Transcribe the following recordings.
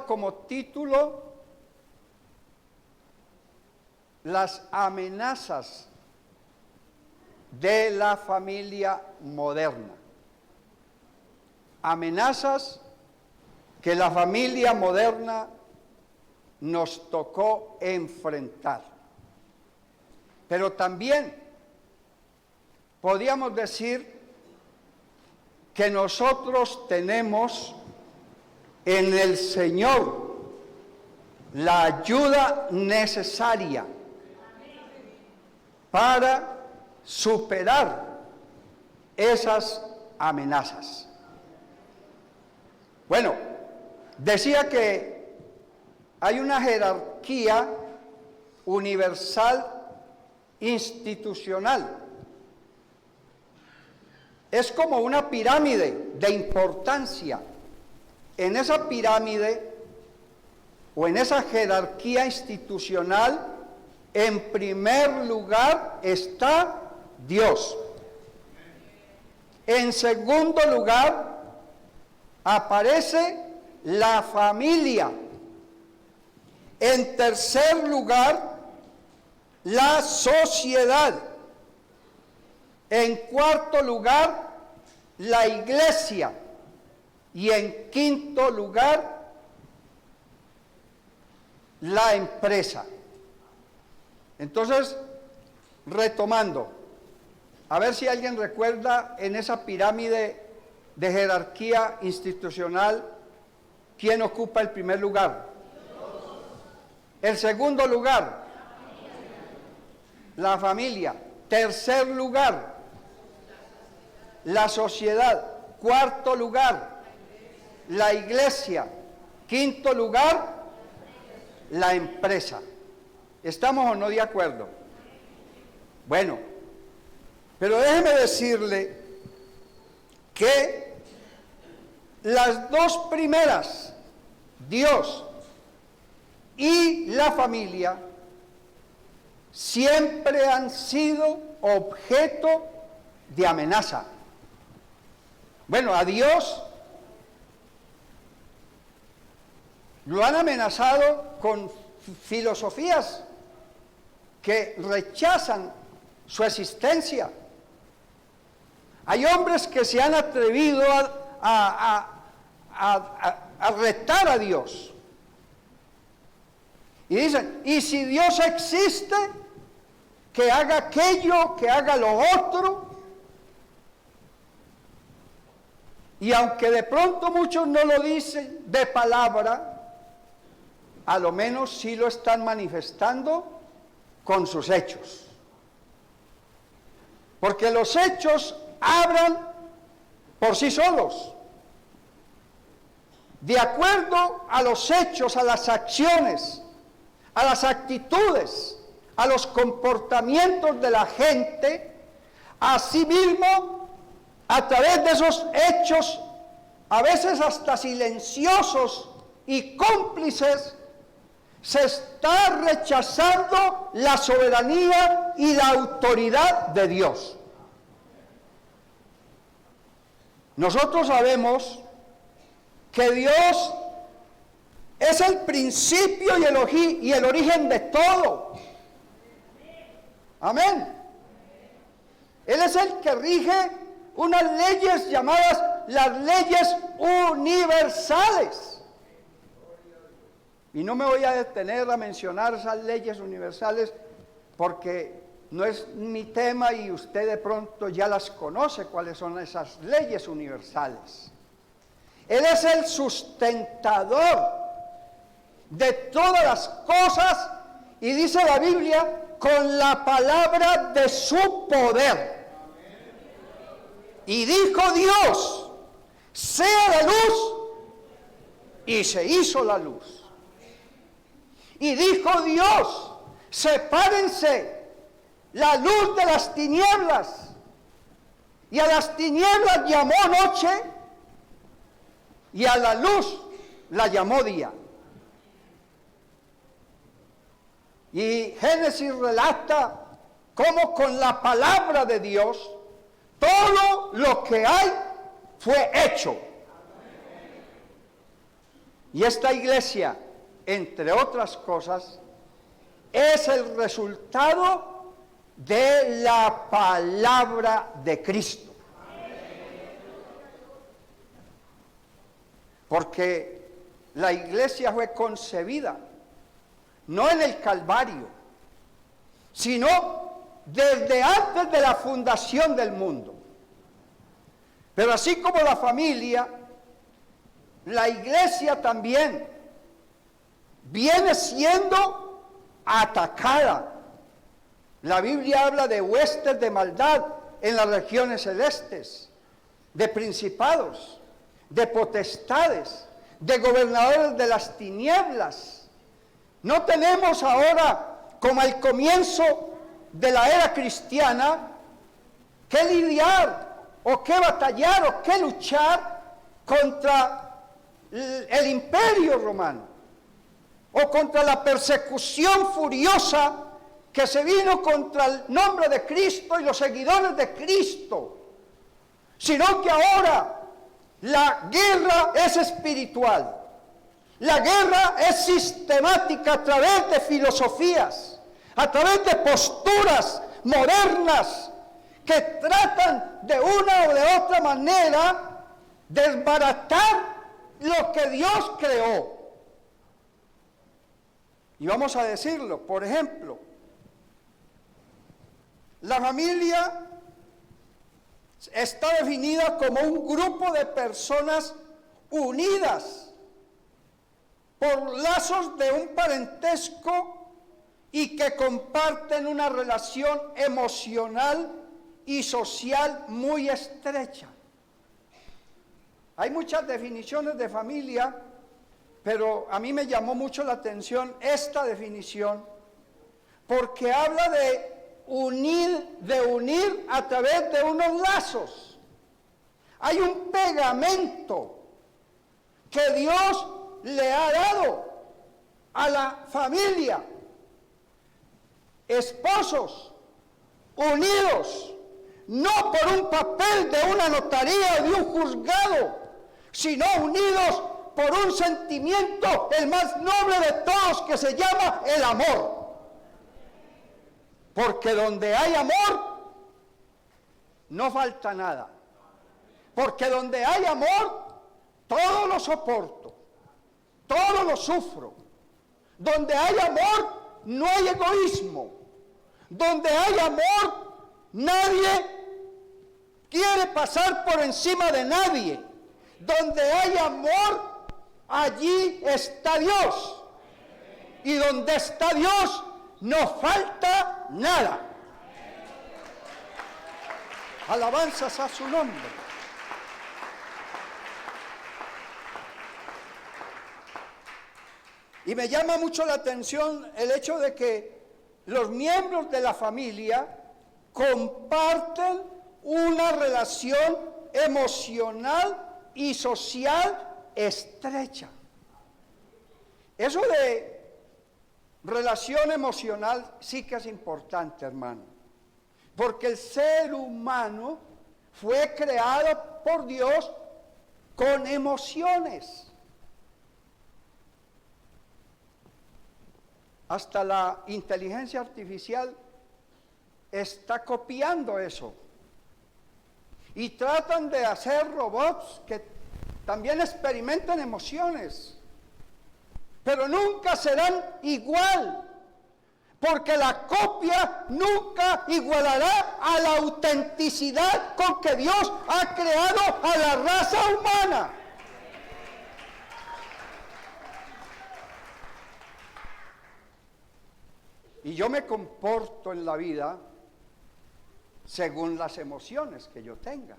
dado como título las amenazas de la familia moderna. Amenazas que la familia moderna nos tocó enfrentar. Pero también podríamos decir que nosotros tenemos en el Señor la ayuda necesaria para superar esas amenazas. Bueno, decía que hay una jerarquía universal institucional. Es como una pirámide de importancia. En esa pirámide o en esa jerarquía institucional, en primer lugar está Dios. En segundo lugar aparece la familia. En tercer lugar, la sociedad. En cuarto lugar, la iglesia. Y en quinto lugar, la empresa. Entonces, retomando, a ver si alguien recuerda en esa pirámide de jerarquía institucional, ¿quién ocupa el primer lugar? El segundo lugar, la familia. Tercer lugar, la sociedad. Cuarto lugar, la iglesia. Quinto lugar, la empresa. ¿Estamos o no de acuerdo? Bueno, pero déjeme decirle que las dos primeras, Dios y la familia, siempre han sido objeto de amenaza. Bueno, a Dios lo han amenazado con filosofías que rechazan su existencia. Hay hombres que se han atrevido a retar a Dios. Y dicen, ¿y si Dios existe? Que haga aquello, que haga lo otro. Y aunque de pronto muchos no lo dicen de palabra, a lo menos sí lo están manifestando con sus hechos. Porque los hechos hablan por sí solos. De acuerdo a los hechos, a las acciones, a las actitudes, a los comportamientos de la gente, asimismo, a través de esos hechos, a veces hasta silenciosos y cómplices, se está rechazando la soberanía y la autoridad de Dios. Nosotros sabemos que Dios es el principio y el origen de todo. Amén. Él es el que rige unas leyes llamadas las leyes universales. Y no me voy a detener a mencionar esas leyes universales porque no es mi tema y usted de pronto ya las conoce, cuáles son esas leyes universales. Él es el sustentador de todas las cosas y dice la Biblia, con la palabra de su poder. Y dijo Dios, sea la luz, y se hizo la luz. Y dijo Dios, sepárense la luz de las tinieblas. Y a las tinieblas llamó noche, y a la luz la llamó día. Y Génesis relata cómo con la palabra de Dios todo lo que hay fue hecho. Y esta iglesia, entre otras cosas, es el resultado de la palabra de Cristo. Porque la iglesia fue concebida no en el Calvario, sino desde antes de la fundación del mundo. Pero así como la familia, la iglesia también viene siendo atacada. La Biblia habla de huestes de maldad en las regiones celestes, de principados, de potestades, de gobernadores de las tinieblas. No tenemos ahora, como al comienzo de la era cristiana, que lidiar o que batallar o que luchar contra el imperio romano o contra la persecución furiosa que se vino contra el nombre de Cristo y los seguidores de Cristo, sino que ahora la guerra es espiritual. La guerra es sistemática a través de filosofías, a través de posturas modernas que tratan de una o de otra manera desbaratar lo que Dios creó. Y vamos a decirlo, por ejemplo, la familia está definida como un grupo de personas unidas por lazos de un parentesco y que comparten una relación emocional y social muy estrecha. Hay muchas definiciones de familia, pero a mí me llamó mucho la atención esta definición, porque habla de unir a través de unos lazos. Hay un pegamento que Dios le ha dado a la familia. Esposos unidos, no por un papel de una notaría o de un juzgado, sino unidos por un sentimiento, el más noble de todos, que se llama el amor. Porque donde hay amor, no falta nada. Porque donde hay amor, todo lo soporto, todo lo sufro. Donde hay amor, no hay egoísmo. Donde hay amor, nadie quiere pasar por encima de nadie. Donde hay amor, allí está Dios. Y donde está Dios, no falta nada. Alabanzas a su nombre. Y me llama mucho la atención el hecho de que los miembros de la familia comparten una relación emocional y social estrecha. Eso de relación emocional sí que es importante, hermano, porque el ser humano fue creado por Dios con emociones. Hasta la inteligencia artificial está copiando eso. Y tratan de hacer robots que también experimenten emociones, pero nunca serán igual, porque la copia nunca igualará a la autenticidad con que Dios ha creado a la raza humana. Y yo me comporto en la vida según las emociones que yo tenga,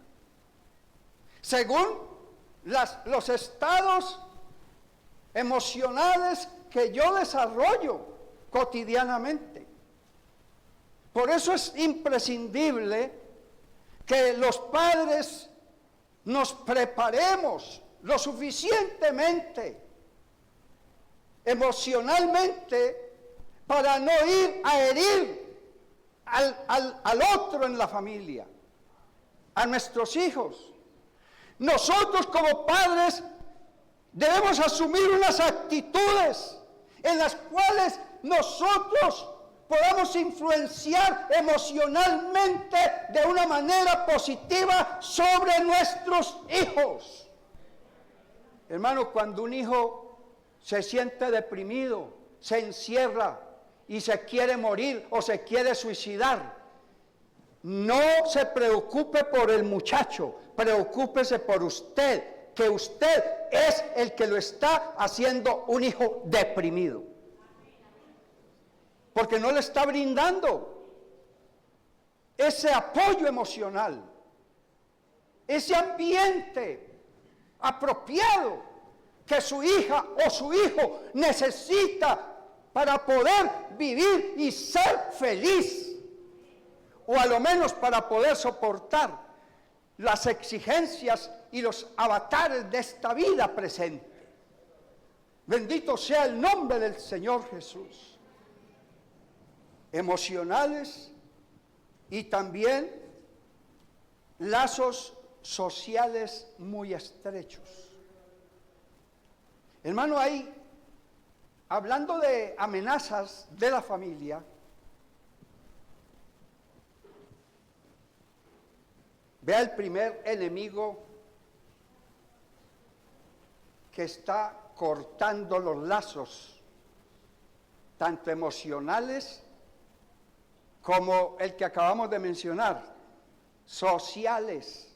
según los estados emocionales que yo desarrollo cotidianamente. Por eso es imprescindible que los padres nos preparemos lo suficientemente emocionalmente para no ir a herir al otro en la familia, a nuestros hijos. Nosotros como padres Debemos asumir unas actitudes en las cuales nosotros podamos influenciar emocionalmente de una manera positiva sobre nuestros hijos. Hermano, cuando un hijo se siente deprimido, se encierra y se quiere morir o se quiere suicidar, no se preocupe por el muchacho, preocúpese por usted, que usted es el que lo está haciendo un hijo deprimido. Porque no le está brindando ese apoyo emocional, ese ambiente apropiado que su hija o su hijo necesita para poder vivir y ser feliz, o a lo menos para poder soportar las exigencias y los avatares de esta vida presente. Bendito sea el nombre del Señor Jesús. Emocionales y también lazos sociales muy estrechos. Hermano, ahí, hablando de amenazas de la familia, vea el primer enemigo que está cortando los lazos, tanto emocionales como el que acabamos de mencionar, sociales.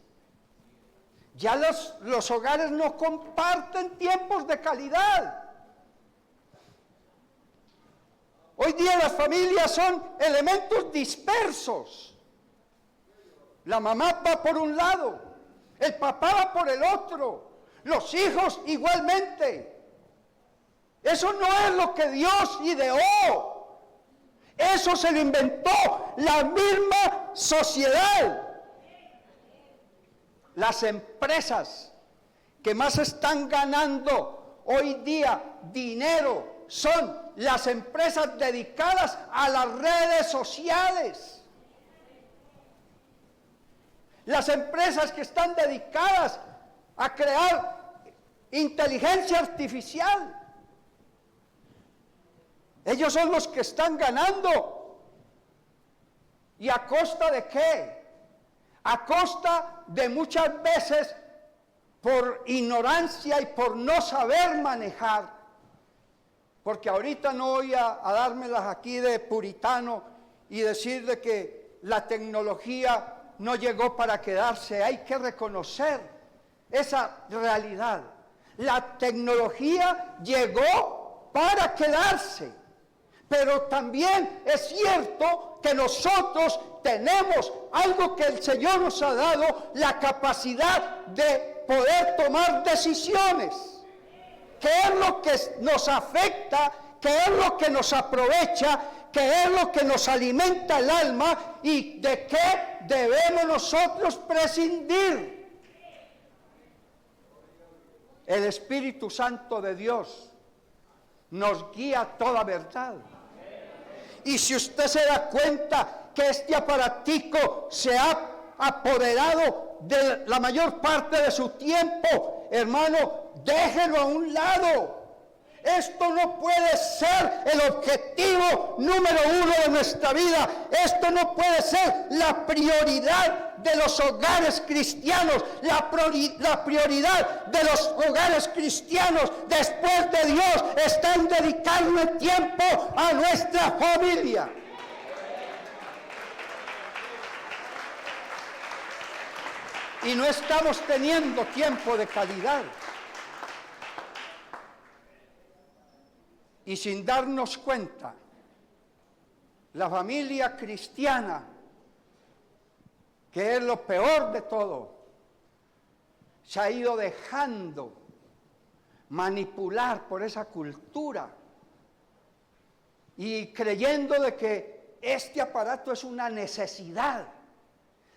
Ya los hogares no comparten tiempos de calidad. Hoy día las familias son elementos dispersos. La mamá va por un lado, el papá va por el otro, los hijos igualmente. Eso no es lo que Dios ideó. Eso se lo inventó la misma sociedad. Las empresas que más están ganando hoy día dinero son las empresas dedicadas a las redes sociales. Las empresas que están dedicadas a crear inteligencia artificial. Ellos son los que están ganando. ¿Y a costa de qué? A costa de muchas veces por ignorancia y por no saber manejar. Porque ahorita no voy a dármelas aquí de puritano y decir de que la tecnología no llegó para quedarse. Hay que reconocer esa realidad. La tecnología llegó para quedarse. Pero también es cierto que nosotros tenemos algo que el Señor nos ha dado, la capacidad de poder tomar decisiones. ¿Qué es lo que nos afecta? ¿Qué es lo que nos aprovecha? ¿Qué es lo que nos alimenta el alma? ¿Y de qué debemos nosotros prescindir? El Espíritu Santo de Dios nos guía a toda verdad. Y si usted se da cuenta que este aparatico se ha apoderado de la mayor parte de su tiempo, hermano, déjelo a un lado. Esto no puede ser el objetivo número uno de nuestra vida. Esto no puede ser la prioridad de los hogares cristianos. La prioridad de los hogares cristianos después de Dios está en dedicarle tiempo a nuestra familia. Y no estamos teniendo tiempo de calidad. Y sin darnos cuenta, la familia cristiana, que es lo peor de todo, se ha ido dejando manipular por esa cultura y creyendo de que este aparato es una necesidad.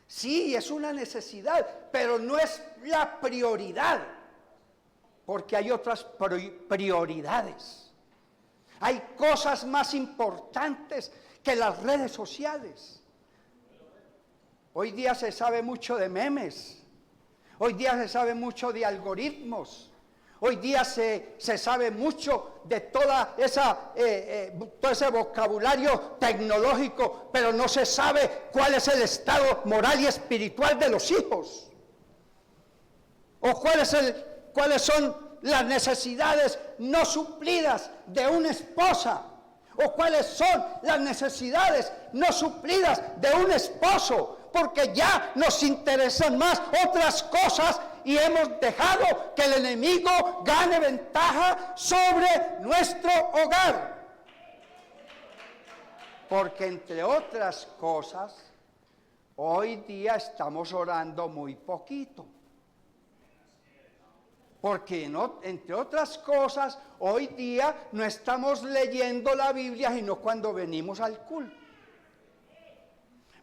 Sí, es una necesidad, pero no es la prioridad, porque hay otras prioridades. Hay cosas más importantes que las redes sociales. Hoy día se sabe mucho de memes. Hoy día se sabe mucho de algoritmos. Hoy día se sabe mucho de todo ese vocabulario tecnológico, pero no se sabe cuál es el estado moral y espiritual de los hijos. O cuáles son las necesidades no suplidas de una esposa. O cuáles son las necesidades no suplidas de un esposo. Porque ya nos interesan más otras cosas y hemos dejado que el enemigo gane ventaja sobre nuestro hogar. Porque entre otras cosas, hoy día estamos orando muy poquito. Porque entre otras cosas, hoy día no estamos leyendo la Biblia sino cuando venimos al culto.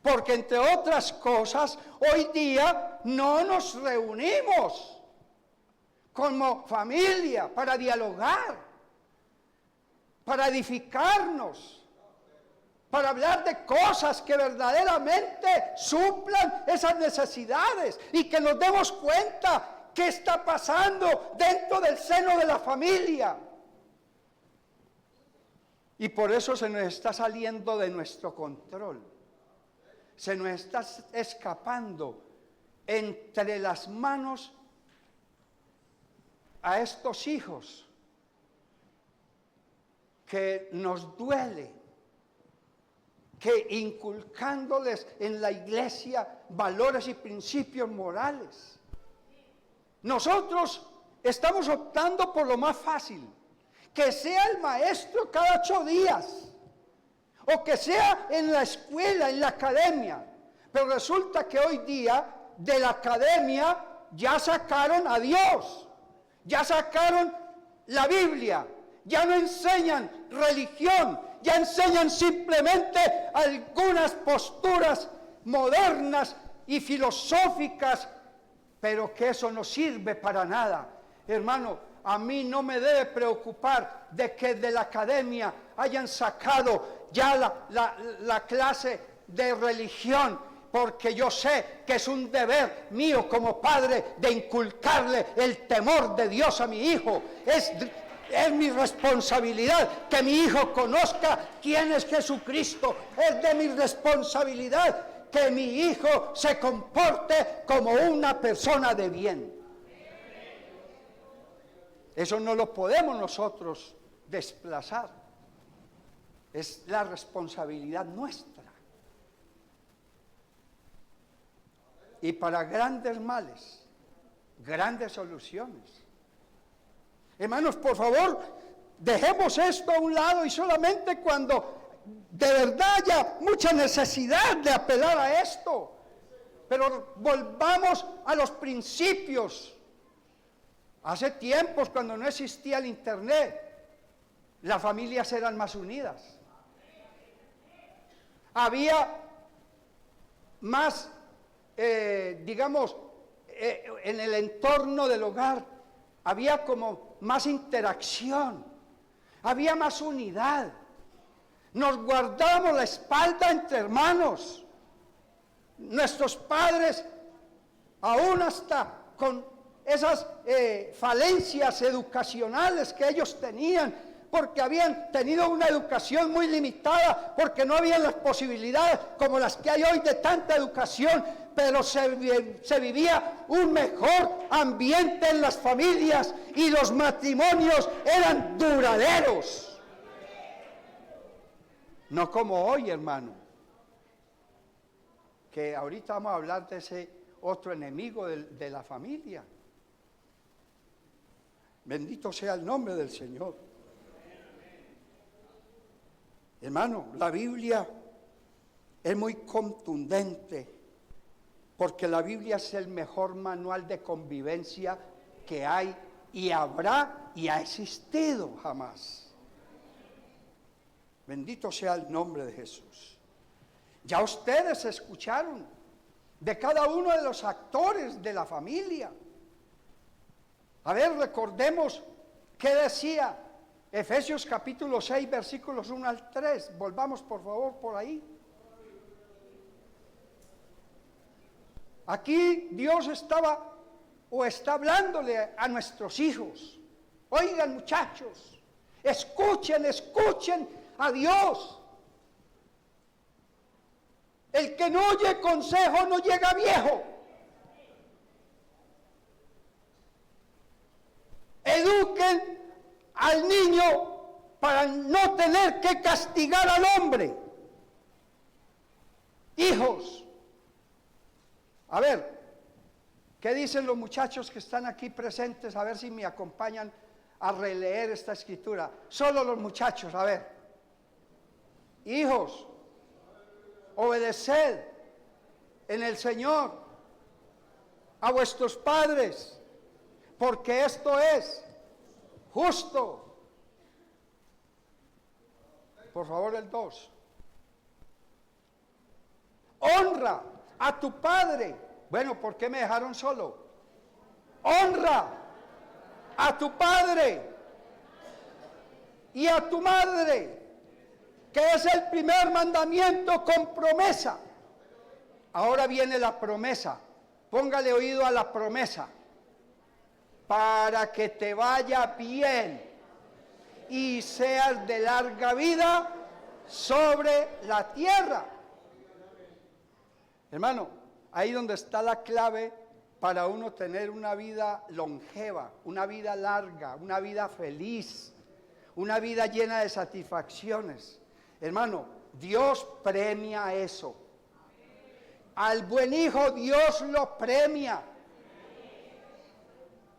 Porque entre otras cosas, hoy día no nos reunimos como familia para dialogar, para edificarnos, para hablar de cosas que verdaderamente suplan esas necesidades y que nos demos cuenta qué está pasando dentro del seno de la familia. Y por eso se nos está saliendo de nuestro control. Se nos está escapando entre las manos a estos hijos que nos duele que inculcándoles en la iglesia valores y principios morales. Nosotros estamos optando por lo más fácil, que sea el maestro cada 8 días. O que sea en la escuela, en la academia. Pero resulta que hoy día de la academia ya sacaron a Dios, ya sacaron la Biblia, ya no enseñan religión, ya enseñan simplemente algunas posturas modernas y filosóficas, pero que eso no sirve para nada. Hermano, a mí no me debe preocupar de que de la academia hayan sacado ya la clase de religión, porque yo sé que es un deber mío como padre de inculcarle el temor de Dios a mi hijo. Es mi responsabilidad que mi hijo conozca quién es Jesucristo. Es de mi responsabilidad que mi hijo se comporte como una persona de bien. Eso no lo podemos nosotros desplazar. Es la responsabilidad nuestra. Y para grandes males, grandes soluciones. Hermanos, por favor, dejemos esto a un lado y solamente cuando de verdad haya mucha necesidad de apelar a esto. Pero volvamos a los principios. Hace tiempos, cuando no existía el internet, las familias eran más unidas. Había más, en el entorno del hogar, había como más interacción, había más unidad. Nos guardábamos la espalda entre hermanos. Nuestros padres, aún hasta con esas falencias educacionales que ellos tenían, porque habían tenido una educación muy limitada, porque no habían las posibilidades como las que hay hoy de tanta educación, pero se vivía un mejor ambiente en las familias y los matrimonios eran duraderos. No como hoy, hermano, que ahorita vamos a hablar de ese otro enemigo de la familia. Bendito sea el nombre del Señor. Hermano, la Biblia es muy contundente, porque la Biblia es el mejor manual de convivencia que hay y habrá y ha existido jamás. Bendito sea el nombre de Jesús. Ya ustedes escucharon de cada uno de los actores de la familia. A ver, recordemos qué decía Efesios capítulo 6, versículos 1 al 3. Volvamos por favor por ahí. Aquí Dios está hablándole a nuestros hijos, Oigan, muchachos, escuchen a Dios. El que no oye consejo no llega viejo. Eduquen al niño para no tener que castigar al hombre. Hijos, a ver, ¿qué dicen los muchachos que están aquí presentes? A ver si me acompañan a releer esta escritura. Solo los muchachos, a ver. Hijos, obedeced en el Señor a vuestros padres, porque esto es justo. Por favor, el 2. Honra a tu padre. Bueno, ¿por qué me dejaron solo? Honra a tu padre y a tu madre, que es el primer mandamiento con promesa. Ahora viene la promesa. Póngale oído a la promesa. Para que te vaya bien y seas de larga vida sobre la tierra. Hermano, ahí donde está la clave para uno tener una vida longeva, una vida larga, una vida feliz, una vida llena de satisfacciones. Hermano, Dios premia eso. Al buen hijo Dios lo premia,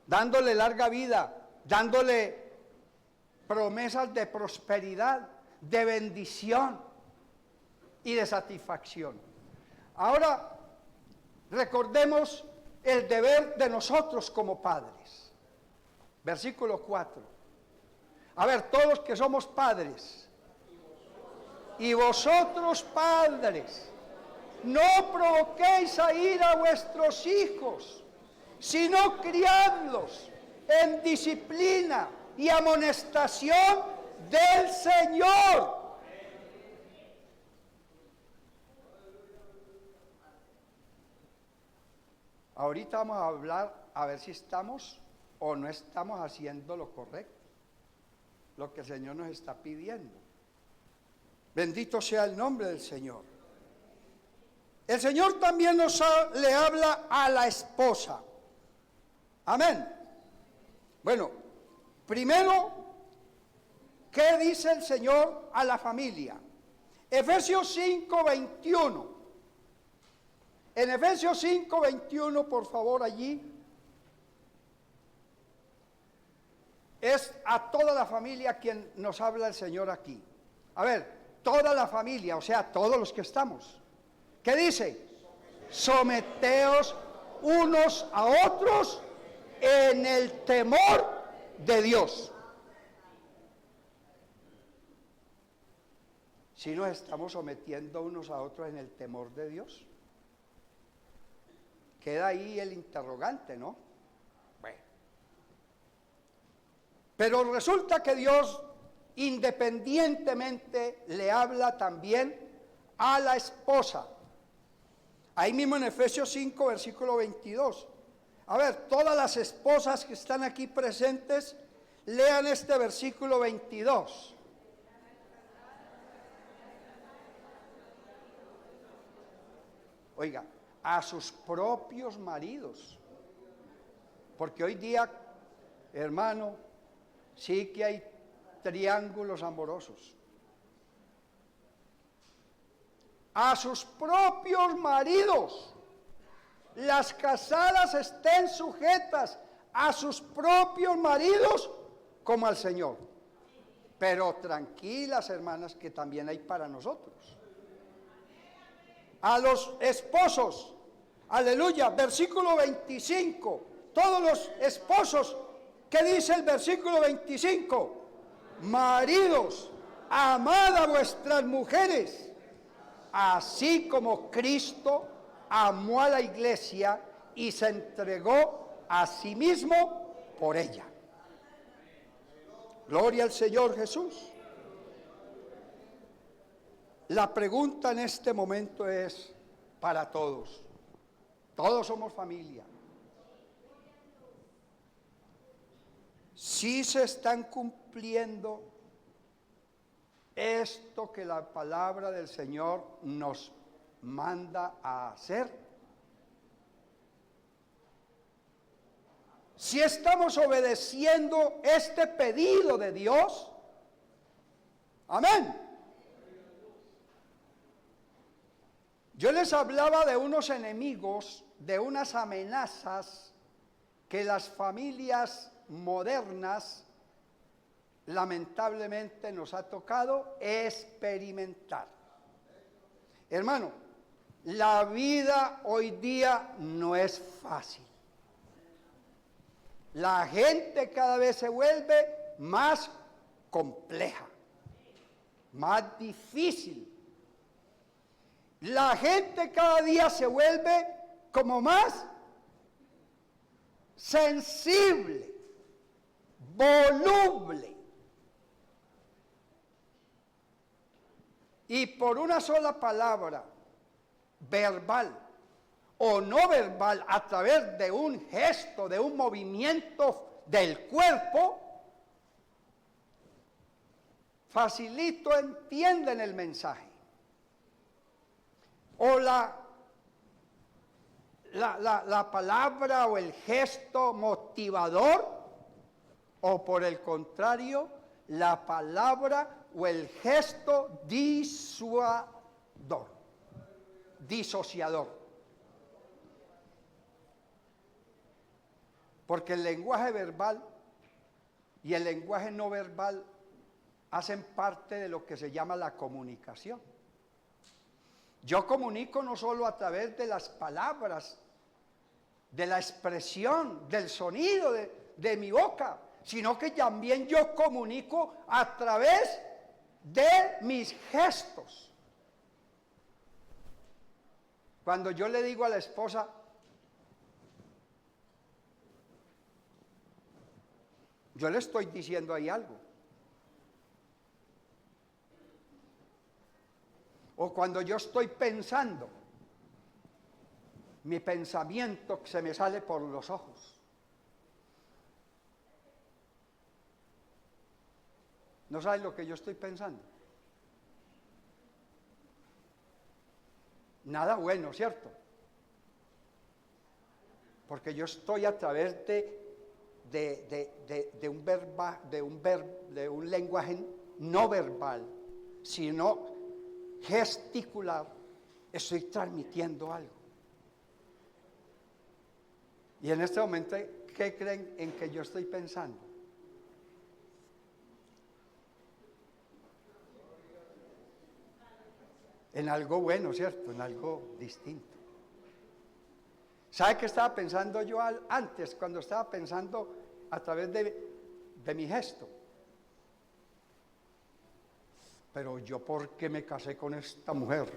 dándole larga vida, dándole promesas de prosperidad, de bendición y de satisfacción. Ahora, recordemos el deber de nosotros como padres. Versículo 4. A ver, todos que somos padres, y vosotros padres, no provoquéis a ira a vuestros hijos, sino criadlos en disciplina y amonestación del Señor. Ahorita vamos a hablar a ver si estamos o no estamos haciendo lo correcto, lo que el Señor nos está pidiendo. Bendito sea el nombre del Señor. El Señor también le habla a la esposa. Amén. Bueno, primero, ¿qué dice el Señor a la familia? Efesios 5:21. En Efesios 5:21, por favor, allí, es a toda la familia quien nos habla el Señor aquí. A ver, toda la familia, o sea, todos los que estamos. ¿Qué dice? Someteos unos a otros en el temor de Dios. Si nos estamos sometiendo unos a otros en el temor de Dios, queda ahí el interrogante, ¿no? Bueno. Pero resulta que Dios independientemente le habla también a la esposa. Ahí mismo en Efesios 5, versículo 22. A ver, todas las esposas que están aquí presentes, lean este versículo 22. Oiga, a sus propios maridos. Porque hoy día, hermano, sí que hay triángulos amorosos. A sus propios maridos. Las casadas estén sujetas a sus propios maridos como al Señor. Pero tranquilas, hermanas, que también hay para nosotros. A los esposos, aleluya, versículo 25. Todos los esposos, ¿qué dice el versículo 25? Maridos, amad a vuestras mujeres, así como Cristo amó a la iglesia y se entregó a sí mismo por ella. Gloria al Señor Jesús. La pregunta en este momento es para todos. Todos somos familia. si se están cumpliendo esto que la palabra del Señor nos manda a hacer. Si estamos obedeciendo este pedido de Dios. Amén. Yo les hablaba de unos enemigos, de unas amenazas que las familias modernas lamentablemente nos ha tocado experimentar. Hermano, la vida hoy día no es fácil. La gente cada vez se vuelve más compleja, más difícil. La gente cada día se vuelve como más sensible, voluble. Y por una sola palabra, verbal o no verbal, a través de un gesto, de un movimiento del cuerpo, facilito entienden el mensaje. O la palabra o el gesto motivador, o por el contrario, la palabra o el gesto disociador. Porque el lenguaje verbal y el lenguaje no verbal hacen parte de lo que se llama la comunicación. Yo comunico no solo a través de las palabras, de la expresión, del sonido de mi boca, sino que también yo comunico a través de mis gestos. Cuando yo le digo a la esposa, yo le estoy diciendo ahí algo. O cuando yo estoy pensando, mi pensamiento se me sale por los ojos. ¿No saben lo que yo estoy pensando? Nada bueno, ¿cierto? Porque yo estoy a través de un lenguaje no verbal, sino gesticular, estoy transmitiendo algo. Y en este momento, ¿qué creen en que yo estoy pensando? En algo bueno, ¿cierto? En algo distinto. ¿Sabe qué estaba pensando yo antes, cuando estaba pensando a través de mi gesto? Pero yo, ¿por qué me casé con esta mujer?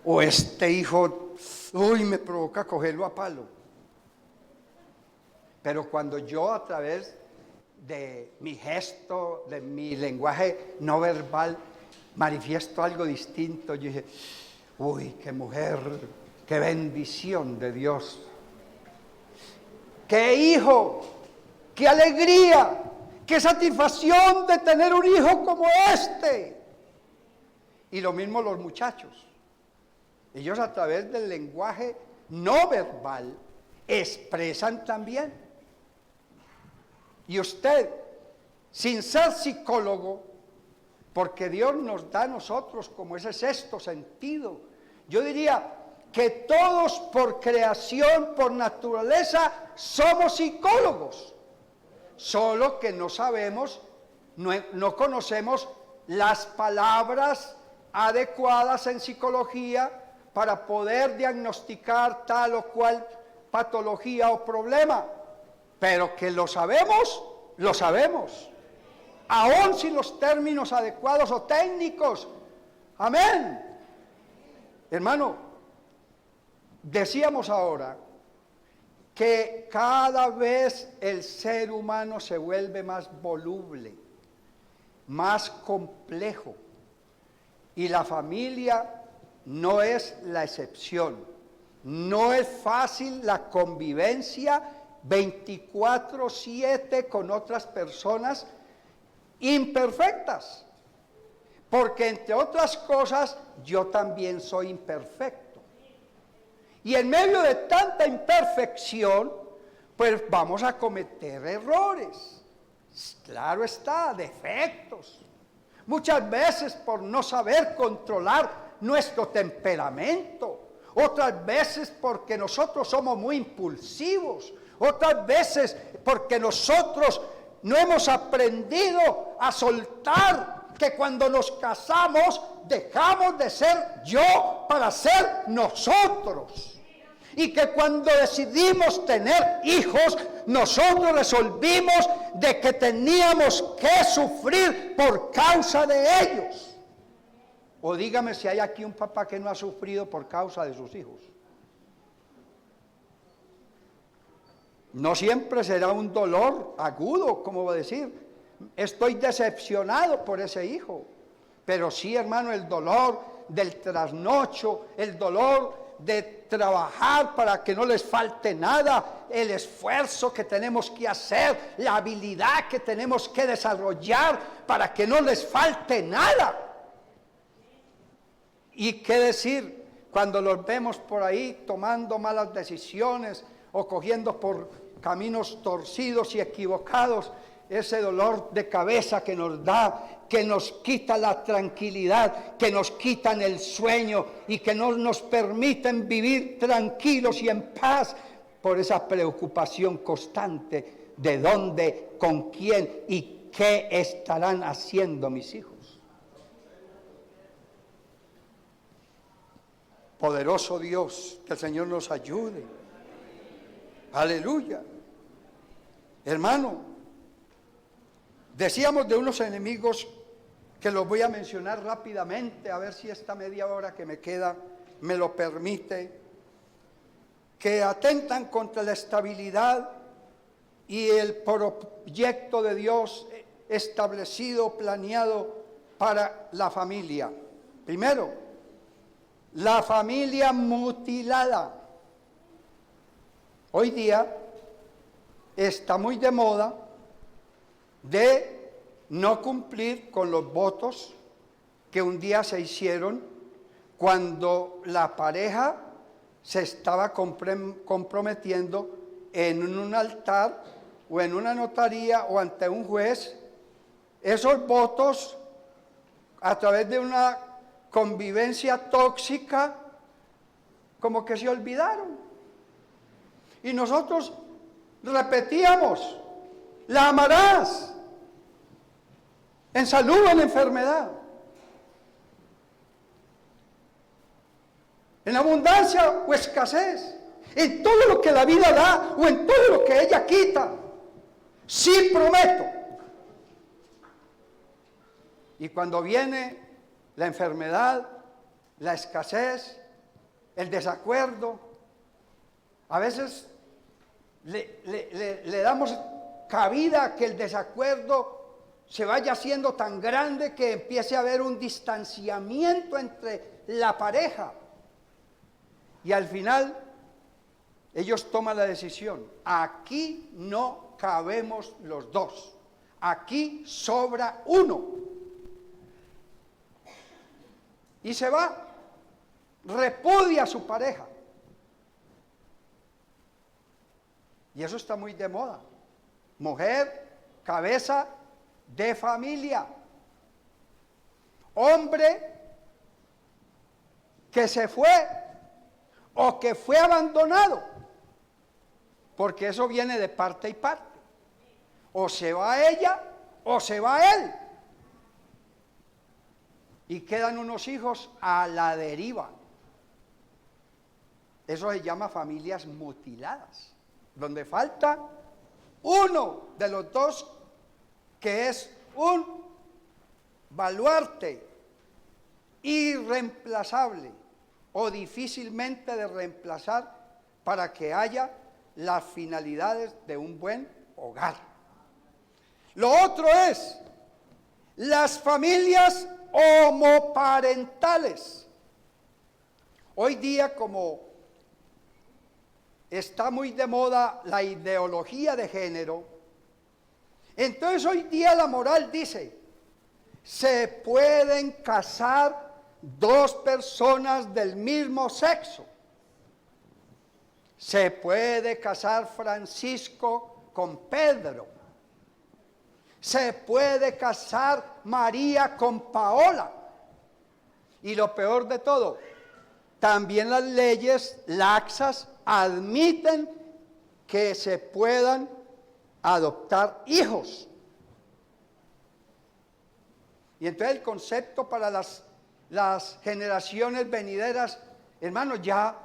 O este hijo, uy, me provoca cogerlo a palo. Pero cuando yo a través de mi gesto, de mi lenguaje no verbal, manifiesto algo distinto, yo dije, uy, qué mujer, qué bendición de Dios. Qué hijo, qué alegría, qué satisfacción de tener un hijo como este. Y lo mismo los muchachos. Ellos a través del lenguaje no verbal expresan también. Y usted, sin ser psicólogo, porque Dios nos da a nosotros como ese sexto sentido, yo diría que todos por creación, por naturaleza, somos psicólogos. Solo que no sabemos, no conocemos las palabras adecuadas en psicología para poder diagnosticar tal o cual patología o problema. Pero que lo sabemos, lo sabemos. Aún sin los términos adecuados o técnicos. Amén. Hermano, decíamos ahora que cada vez el ser humano se vuelve más voluble, más complejo, y la familia no es la excepción. No es fácil la convivencia 24/7 con otras personas imperfectas, porque entre otras cosas yo también soy imperfecto. Y en medio de tanta imperfección, pues vamos a cometer errores. Claro está, defectos. Muchas veces por no saber controlar nuestro temperamento. Otras veces porque nosotros somos muy impulsivos. Otras veces porque nosotros no hemos aprendido a soltar, que cuando nos casamos dejamos de ser yo para ser nosotros. Y que cuando decidimos tener hijos, nosotros resolvimos de que teníamos que sufrir por causa de ellos. O dígame si hay aquí un papá que no ha sufrido por causa de sus hijos. No siempre será un dolor agudo, como va a decir, estoy decepcionado por ese hijo. Pero sí, hermano, el dolor del trasnocho, el dolor de trabajar para que no les falte nada, el esfuerzo que tenemos que hacer, la habilidad que tenemos que desarrollar para que no les falte nada. ¿Y qué decir cuando los vemos por ahí tomando malas decisiones o cogiendo por caminos torcidos y equivocados? Ese dolor de cabeza que nos da, que nos quita la tranquilidad, que nos quitan el sueño y que no nos permiten vivir tranquilos y en paz por esa preocupación constante de dónde, con quién y qué estarán haciendo mis hijos. Poderoso Dios, que el Señor nos ayude. Aleluya. Hermano, decíamos de unos enemigos que los voy a mencionar rápidamente, a ver si esta media hora que me queda me lo permite, que atentan contra la estabilidad y el proyecto de Dios establecido, planeado para la familia. Primero, la familia mutilada. Hoy día está muy de moda de no cumplir con los votos que un día se hicieron cuando la pareja se estaba comprometiendo en un altar o en una notaría o ante un juez. Esos votos, a través de una convivencia tóxica, como que se olvidaron. Y nosotros repetíamos: la amarás en salud o en enfermedad, en abundancia o escasez, en todo lo que la vida da o en todo lo que ella quita. Sí prometo. Y cuando viene la enfermedad, la escasez, el desacuerdo, a veces le damos cabida a que el desacuerdo se vaya haciendo tan grande que empiece a haber un distanciamiento entre la pareja. Y al final, ellos toman la decisión: aquí no cabemos los dos, aquí sobra uno. Y se va, repudia a su pareja. Y eso está muy de moda. Mujer, cabeza de familia. Hombre que se fue o que fue abandonado. Porque eso viene de parte y parte. O se va ella o se va él. Y quedan unos hijos a la deriva. Eso se llama familias mutiladas, donde falta uno de los dos, que es un baluarte irreemplazable o difícilmente de reemplazar para que haya las finalidades de un buen hogar. Lo otro es las familias homoparentales. Hoy día, como está muy de moda la ideología de género. Entonces hoy día la moral dice, se pueden casar dos personas del mismo sexo. Se puede casar Francisco con Pedro. Se puede casar María con Paola. Y lo peor de todo, también las leyes laxas admiten que se puedan adoptar hijos. Y entonces el concepto para las generaciones venideras, hermanos, ya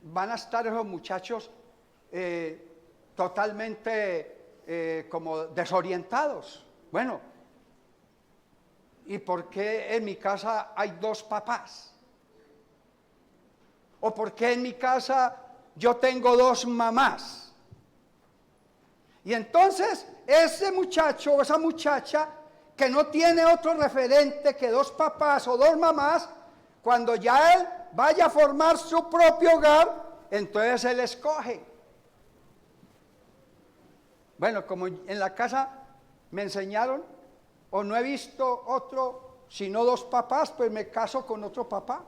van a estar esos muchachos totalmente como desorientados. Bueno, ¿y por qué en mi casa hay dos papás? ¿O por qué en mi casa yo tengo dos mamás? Y entonces ese muchacho o esa muchacha que no tiene otro referente que dos papás o dos mamás, cuando ya él vaya a formar su propio hogar, entonces él escoge. Bueno, como en la casa me enseñaron, o no he visto otro, sino dos papás, pues me caso con otro papá,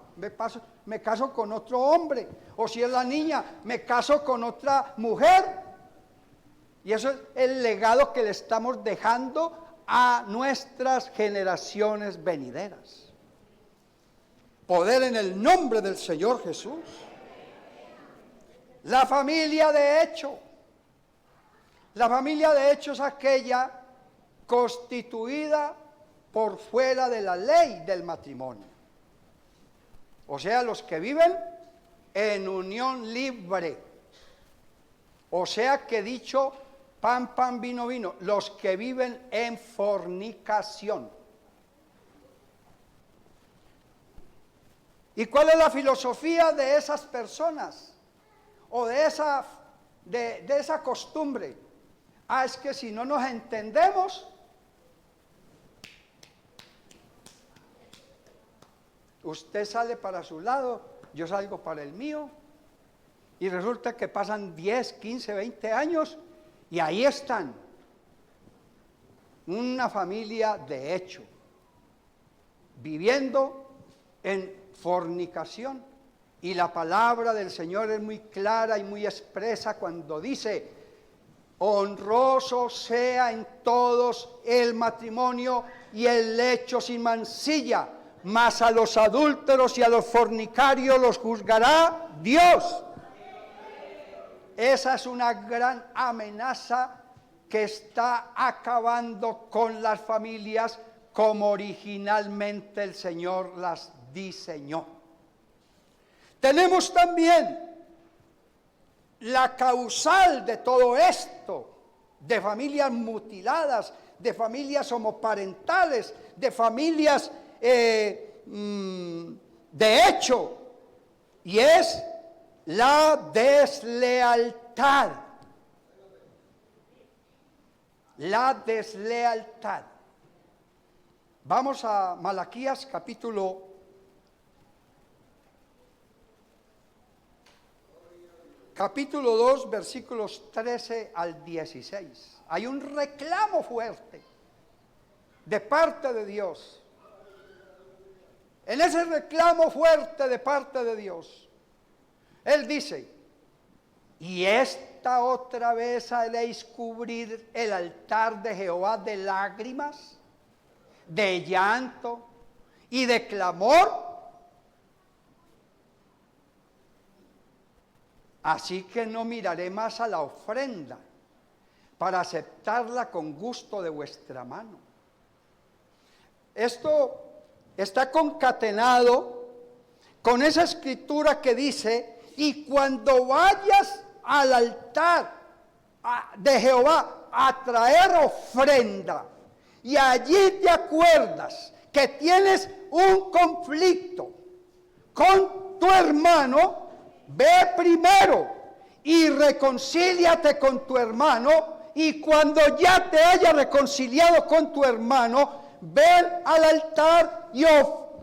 me caso con otro hombre, o si es la niña, me caso con otra mujer. Y eso es el legado que le estamos dejando a nuestras generaciones venideras. Poder en el nombre del Señor Jesús. La familia de hecho. La familia de hecho es aquella constituida por fuera de la ley del matrimonio. O sea, los que viven en unión libre. O sea que dicho pan, pan, vino, vino, los que viven en fornicación. ¿Y cuál es la filosofía de esas personas? O de esa costumbre. Es que si no nos entendemos, usted sale para su lado, yo salgo para el mío, y resulta que pasan 10, 15, 20 años, y ahí están, una familia de hecho, viviendo en fornicación. Y la palabra del Señor es muy clara y muy expresa cuando dice, honroso sea en todos el matrimonio y el lecho sin mancilla, mas a los adúlteros y a los fornicarios los juzgará Dios. Esa es una gran amenaza que está acabando con las familias como originalmente el Señor las diseñó. Tenemos también la causal de todo esto, de familias mutiladas, de familias homoparentales, de familias de hecho, y es la deslealtad. La deslealtad. Vamos a Malaquías capítulo 2, versículos 13 al 16. Hay un reclamo fuerte de parte de Dios. En ese reclamo fuerte de parte de Dios, Él dice, y esta otra vez haréis cubrir el altar de Jehová de lágrimas, de llanto y de clamor. Así que no miraré más a la ofrenda para aceptarla con gusto de vuestra mano. Esto está concatenado con esa escritura que dice, y cuando vayas al altar de Jehová a traer ofrenda, y allí te acuerdas que tienes un conflicto con tu hermano, ve primero y reconcíliate con tu hermano, y cuando ya te haya reconciliado con tu hermano, ven al altar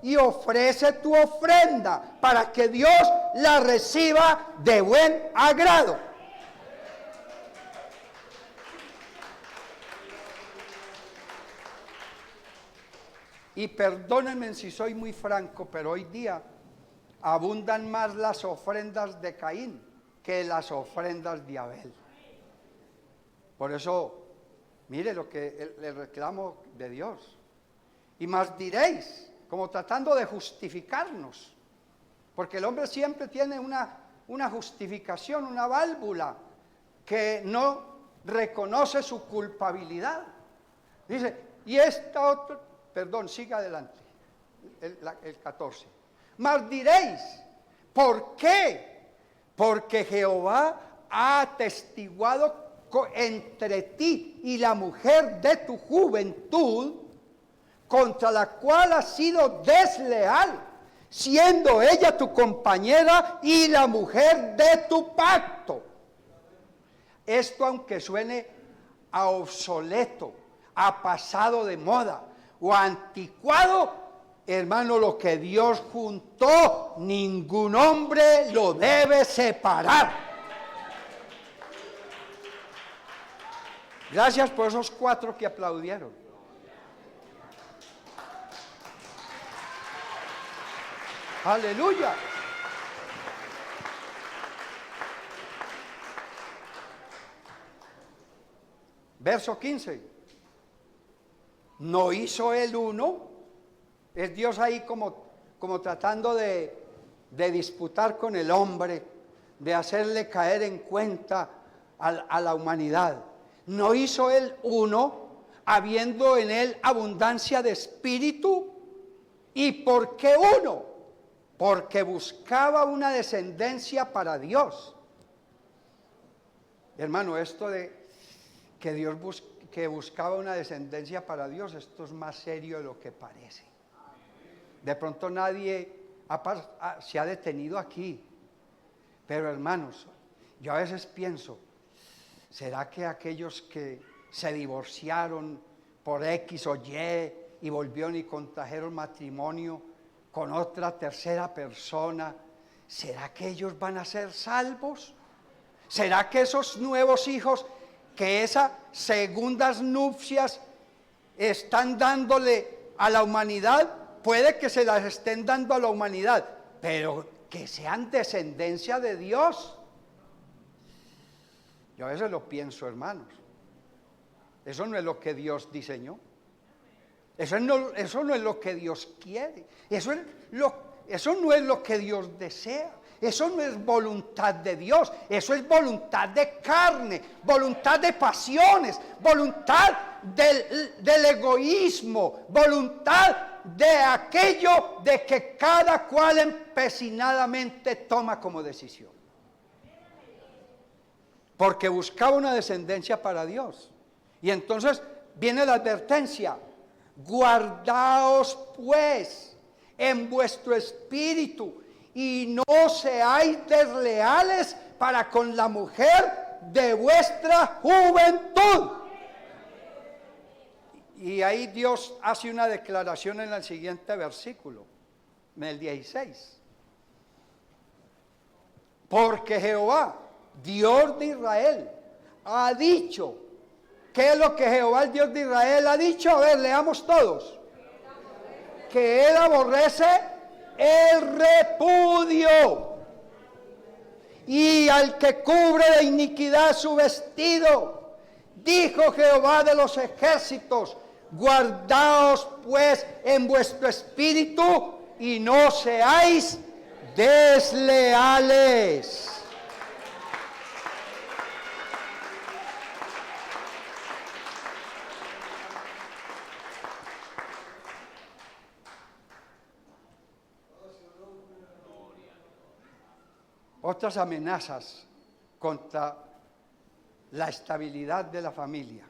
y ofrece tu ofrenda para que Dios la reciba de buen agrado. Y perdónenme si soy muy franco, pero hoy día abundan más las ofrendas de Caín que las ofrendas de Abel. Por eso, mire lo que le reclamo de Dios. Y más diréis, como tratando de justificarnos, porque el hombre siempre tiene una justificación, una válvula que no reconoce su culpabilidad. Dice, y esta otra, perdón, siga adelante, el 14. Mas diréis, ¿por qué? Porque Jehová ha atestiguado entre ti y la mujer de tu juventud, contra la cual has sido desleal, siendo ella tu compañera y la mujer de tu pacto. Esto, aunque suene a obsoleto, a pasado de moda o a anticuado, hermano, lo que Dios juntó, ningún hombre lo debe separar. Gracias por esos 4 que aplaudieron. Aleluya. Verso 15. ¿No hizo él uno? Es Dios ahí como tratando de disputar con el hombre, de hacerle caer en cuenta a la humanidad. ¿No hizo él uno, habiendo en él abundancia de espíritu? ¿Y por qué uno? Porque buscaba una descendencia para Dios. Hermano, esto de que Dios que buscaba una descendencia para Dios, esto es más serio de lo que parece. De pronto nadie se ha detenido aquí. Pero hermanos, yo a veces pienso, ¿será que aquellos que se divorciaron por X o Y volvieron y contrajeron matrimonio con otra tercera persona, ¿será que ellos van a ser salvos? ¿Será que esos nuevos hijos, que esas segundas nupcias están dándole a la humanidad, puede que se las estén dando a la humanidad, pero que sean descendencia de Dios? Yo a veces lo pienso, hermanos. Eso no es lo que Dios diseñó. Eso no es lo que Dios quiere. Eso no es lo que Dios desea. Eso no es voluntad de Dios. Eso es voluntad de carne, voluntad de pasiones, voluntad del egoísmo, voluntad de aquello de que cada cual empecinadamente toma como decisión. Porque buscaba una descendencia para Dios. Y entonces viene la advertencia: guardaos pues en vuestro espíritu y no seáis desleales para con la mujer de vuestra juventud. Y ahí Dios hace una declaración en el siguiente versículo, en el 16. Porque Jehová, Dios de Israel, ha dicho. ¿Qué es lo que Jehová, el Dios de Israel, ha dicho? A ver, leamos todos. Que Él aborrece el repudio, y al que cubre de iniquidad su vestido. Dijo Jehová de los ejércitos: guardaos pues en vuestro espíritu y no seáis desleales. Otras amenazas contra la estabilidad de la familia.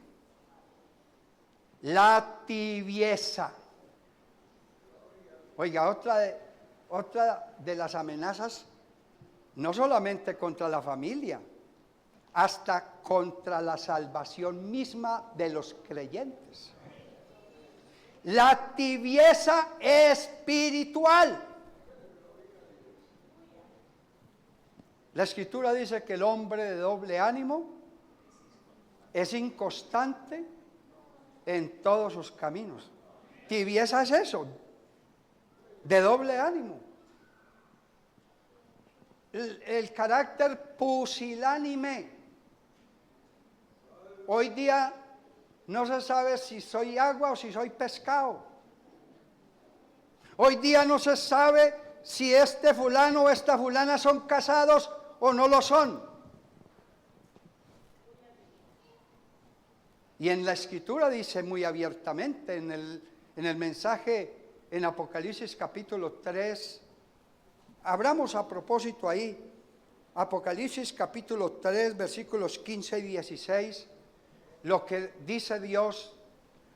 La tibieza. Oiga, otra de las amenazas, no solamente contra la familia, hasta contra la salvación misma de los creyentes. La tibieza espiritual. La Escritura dice que el hombre de doble ánimo es inconstante en todos sus caminos. Tibieza es eso, de doble ánimo. El carácter pusilánime. Hoy día no se sabe si soy agua o si soy pescado. Hoy día no se sabe si este fulano o esta fulana son casados o no lo son. Y en la Escritura dice muy abiertamente, en el mensaje en Apocalipsis capítulo 3, abramos a propósito ahí, Apocalipsis capítulo 3, versículos 15 y 16, lo que dice Dios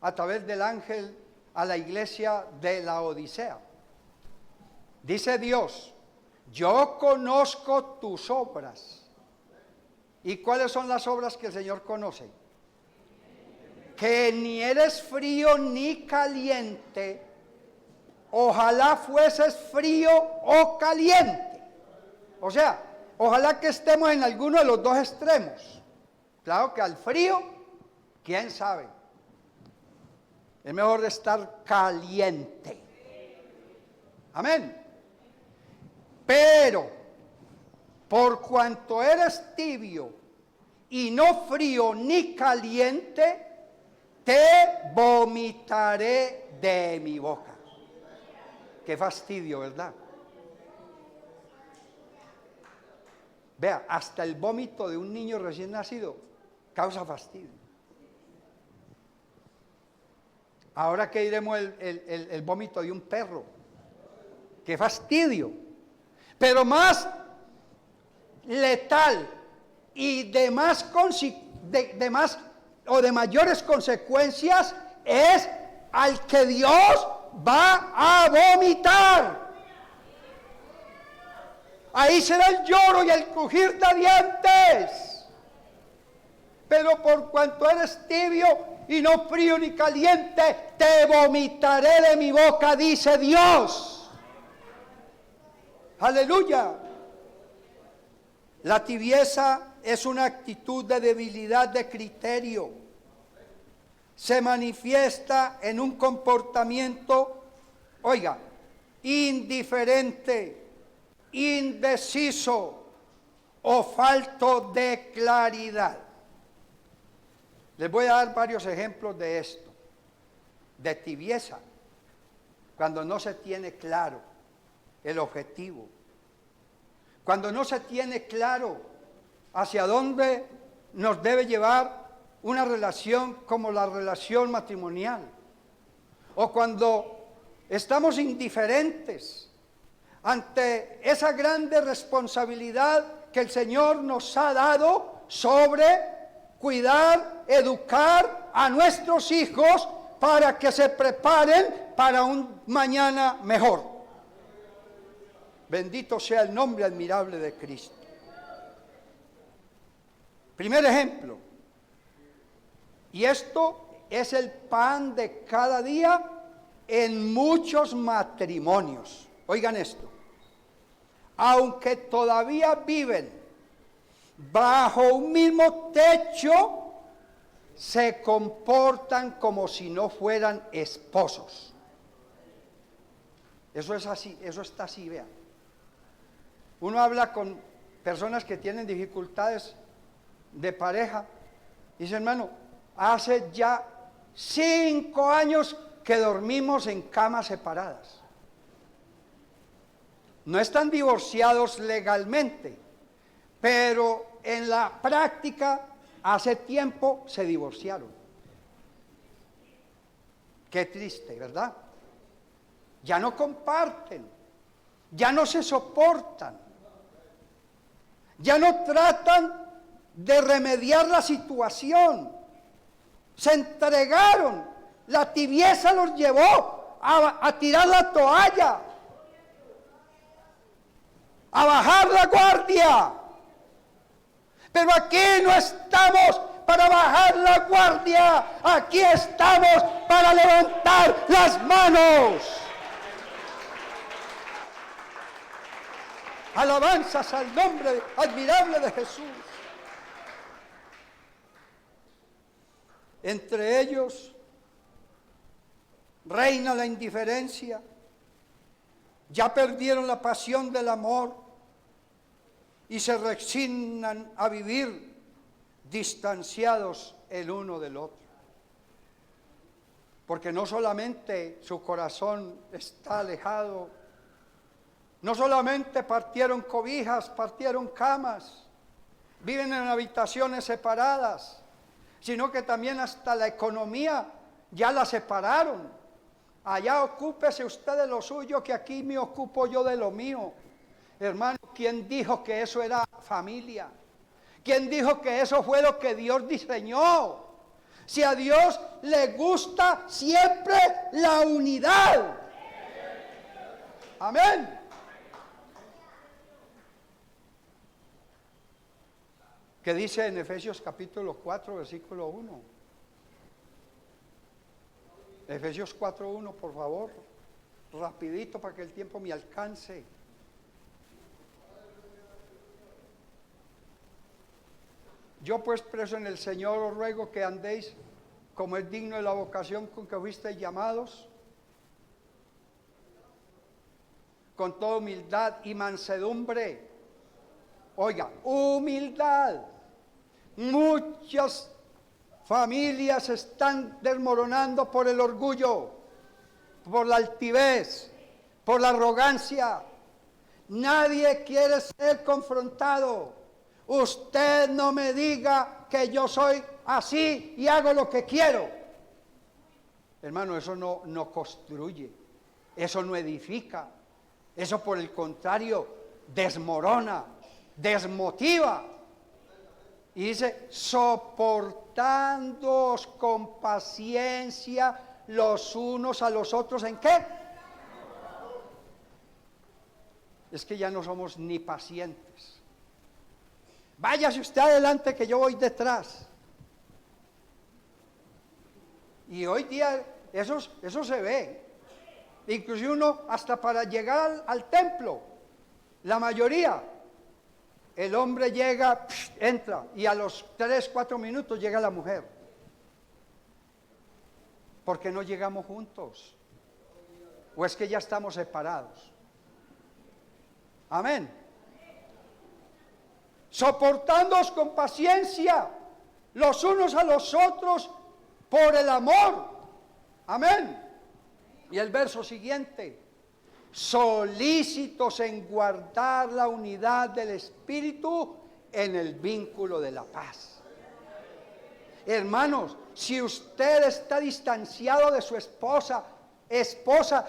a través del ángel a la iglesia de la Odisea. Dice Dios: yo conozco tus obras. ¿Y cuáles son las obras que el Señor conoce? Que ni eres frío ni caliente. Ojalá fueses frío o caliente. O sea, ojalá que estemos en alguno de los dos extremos. Claro que al frío, ¿quién sabe? Es mejor estar caliente. Amén. Pero, por cuanto eres tibio y no frío ni caliente, te vomitaré de mi boca. Qué fastidio, ¿verdad? Vea, hasta el vómito de un niño recién nacido causa fastidio. Ahora que diremos el vómito de un perro. Qué fastidio. Pero más letal y de mayores consecuencias es al que Dios va a vomitar. Ahí será el lloro y el crujir de dientes. Pero por cuanto eres tibio y no frío ni caliente, te vomitaré de mi boca, dice Dios. Aleluya. La tibieza es una actitud de debilidad de criterio. Se manifiesta en un comportamiento, oiga, indiferente, indeciso o falto de claridad. Les voy a dar varios ejemplos de esto, de tibieza, cuando no se tiene claro el objetivo, cuando no se tiene claro hacia dónde nos debe llevar una relación como la relación matrimonial, o cuando estamos indiferentes ante esa grande responsabilidad que el Señor nos ha dado sobre cuidar, educar a nuestros hijos para que se preparen para un mañana mejor. Bendito sea el nombre admirable de Cristo. Primer ejemplo, y esto es el pan de cada día en muchos matrimonios. Oigan esto, aunque todavía viven bajo un mismo techo, se comportan como si no fueran esposos. Eso es así, eso está así, vean. Uno habla con personas que tienen dificultades de pareja y dice: hermano, hace ya 5 años que dormimos en camas separadas. No están divorciados legalmente, pero en la práctica hace tiempo se divorciaron. Qué triste, ¿verdad? Ya no comparten, ya no se soportan. Ya no tratan de remediar la situación. Se entregaron. La tibieza los llevó a tirar la toalla, a bajar la guardia. Pero aquí no estamos para bajar la guardia. Aquí estamos para levantar las manos. Alabanzas al nombre admirable de Jesús. Entre ellos reina la indiferencia. Ya perdieron la pasión del amor y se resignan a vivir distanciados el uno del otro. Porque no solamente su corazón está alejado, no solamente partieron cobijas, partieron camas, viven en habitaciones separadas, sino que también hasta la economía ya la separaron. Allá ocúpese usted de lo suyo, que aquí me ocupo yo de lo mío. Hermano, ¿quién dijo que eso era familia? ¿Quién dijo que eso fue lo que Dios diseñó? Si a Dios le gusta siempre la unidad. Amén. ¿Qué dice en Efesios capítulo 4, versículo 1? Efesios 4:1, por favor, rapidito para que el tiempo me alcance. Yo pues preso en el Señor os ruego que andéis como es digno de la vocación con que fuisteis llamados, con toda humildad y mansedumbre. Oiga, humildad. Muchas familias se están desmoronando por el orgullo, por la altivez, por la arrogancia. Nadie quiere ser confrontado. Usted no me diga que yo soy así y hago lo que quiero. Hermano, eso no construye, eso no edifica, eso por el contrario desmorona, desmotiva. Y dice, soportándoos con paciencia los unos a los otros, ¿en qué? Es que ya no somos ni pacientes. Váyase usted adelante que yo voy detrás. Y hoy día eso se ve. Inclusive uno hasta para llegar al templo, la mayoría, el hombre llega, entra, y a los 3-4 minutos llega la mujer. ¿Por qué no llegamos juntos? ¿O es que ya estamos separados? Amén. Soportándoos con paciencia los unos a los otros por el amor. Amén. Y el verso siguiente, solícitos en guardar la unidad del Espíritu en el vínculo de la paz. Hermanos, si usted está distanciado de su esposa,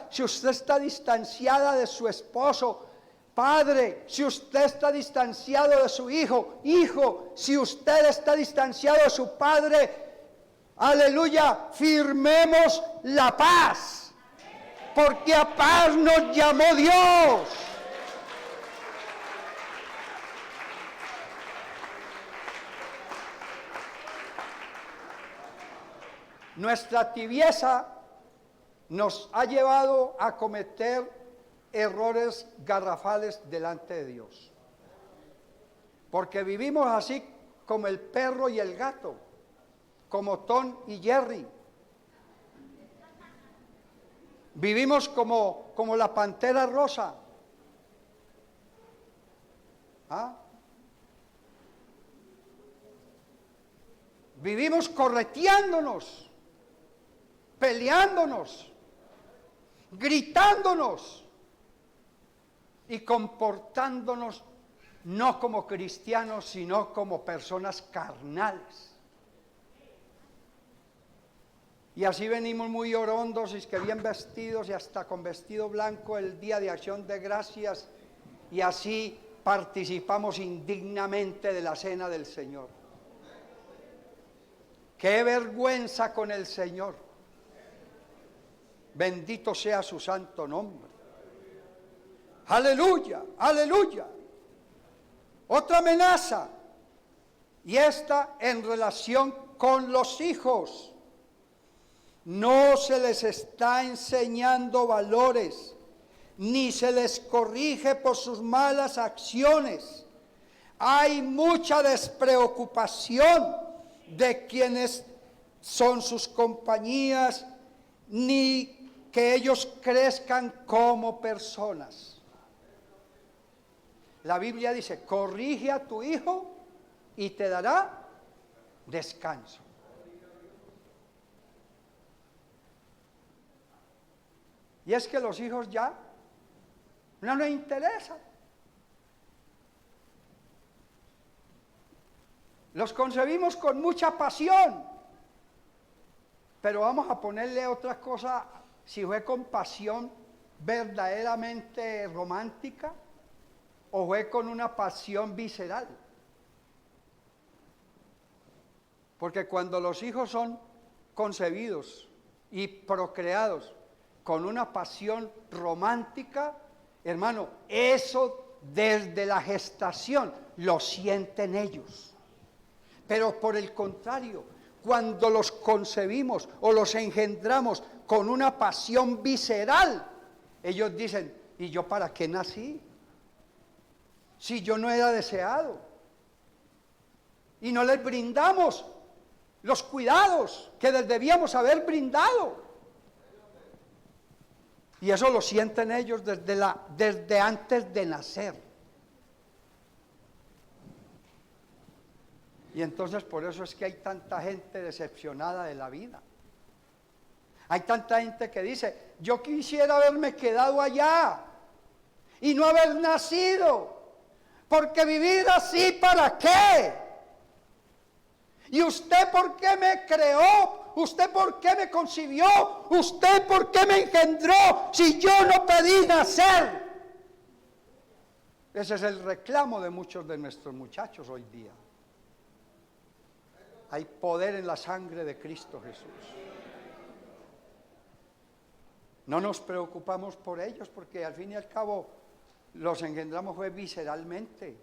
si usted está distanciada de su esposo, padre, si usted está distanciado de su hijo, si usted está distanciado de su padre, aleluya, firmemos la paz, porque a paz nos llamó Dios. Nuestra tibieza nos ha llevado a cometer errores garrafales delante de Dios, porque vivimos así como el perro y el gato, como Tom y Jerry. Vivimos como la pantera rosa. ¿Ah? Vivimos correteándonos, peleándonos, gritándonos y comportándonos no como cristianos, sino como personas carnales. Y así venimos muy orondos y que bien vestidos y hasta con vestido blanco el día de acción de gracias, y así participamos indignamente de la cena del Señor. ¡Qué vergüenza con el Señor! Bendito sea su santo nombre. Aleluya, aleluya. Otra amenaza, y esta en relación con los hijos. No se les está enseñando valores, ni se les corrige por sus malas acciones. Hay mucha despreocupación de quienes son sus compañías, ni que ellos crezcan como personas. La Biblia dice, corrige a tu hijo y te dará descanso. Y es que los hijos ya no nos interesan. Los concebimos con mucha pasión, pero vamos a ponerle otra cosa, si fue con pasión verdaderamente romántica o fue con una pasión visceral. Porque cuando los hijos son concebidos y procreados con una pasión romántica, hermano, eso desde la gestación lo sienten ellos. Pero por el contrario, cuando los concebimos o los engendramos con una pasión visceral, ellos dicen, ¿y yo para qué nací? Si yo no era deseado. Y no les brindamos los cuidados que les debíamos haber brindado. Y eso lo sienten ellos desde antes de nacer. Y entonces por eso es que hay tanta gente decepcionada de la vida. Hay tanta gente que dice, yo quisiera haberme quedado allá y no haber nacido, porque vivir así, ¿para qué? ¿Y usted por qué me creó? ¿Usted por qué me concibió? ¿Usted por qué me engendró si yo no pedí nacer? Ese es el reclamo de muchos de nuestros muchachos hoy día. Hay poder en la sangre de Cristo Jesús. No nos preocupamos por ellos porque al fin y al cabo los engendramos fue visceralmente,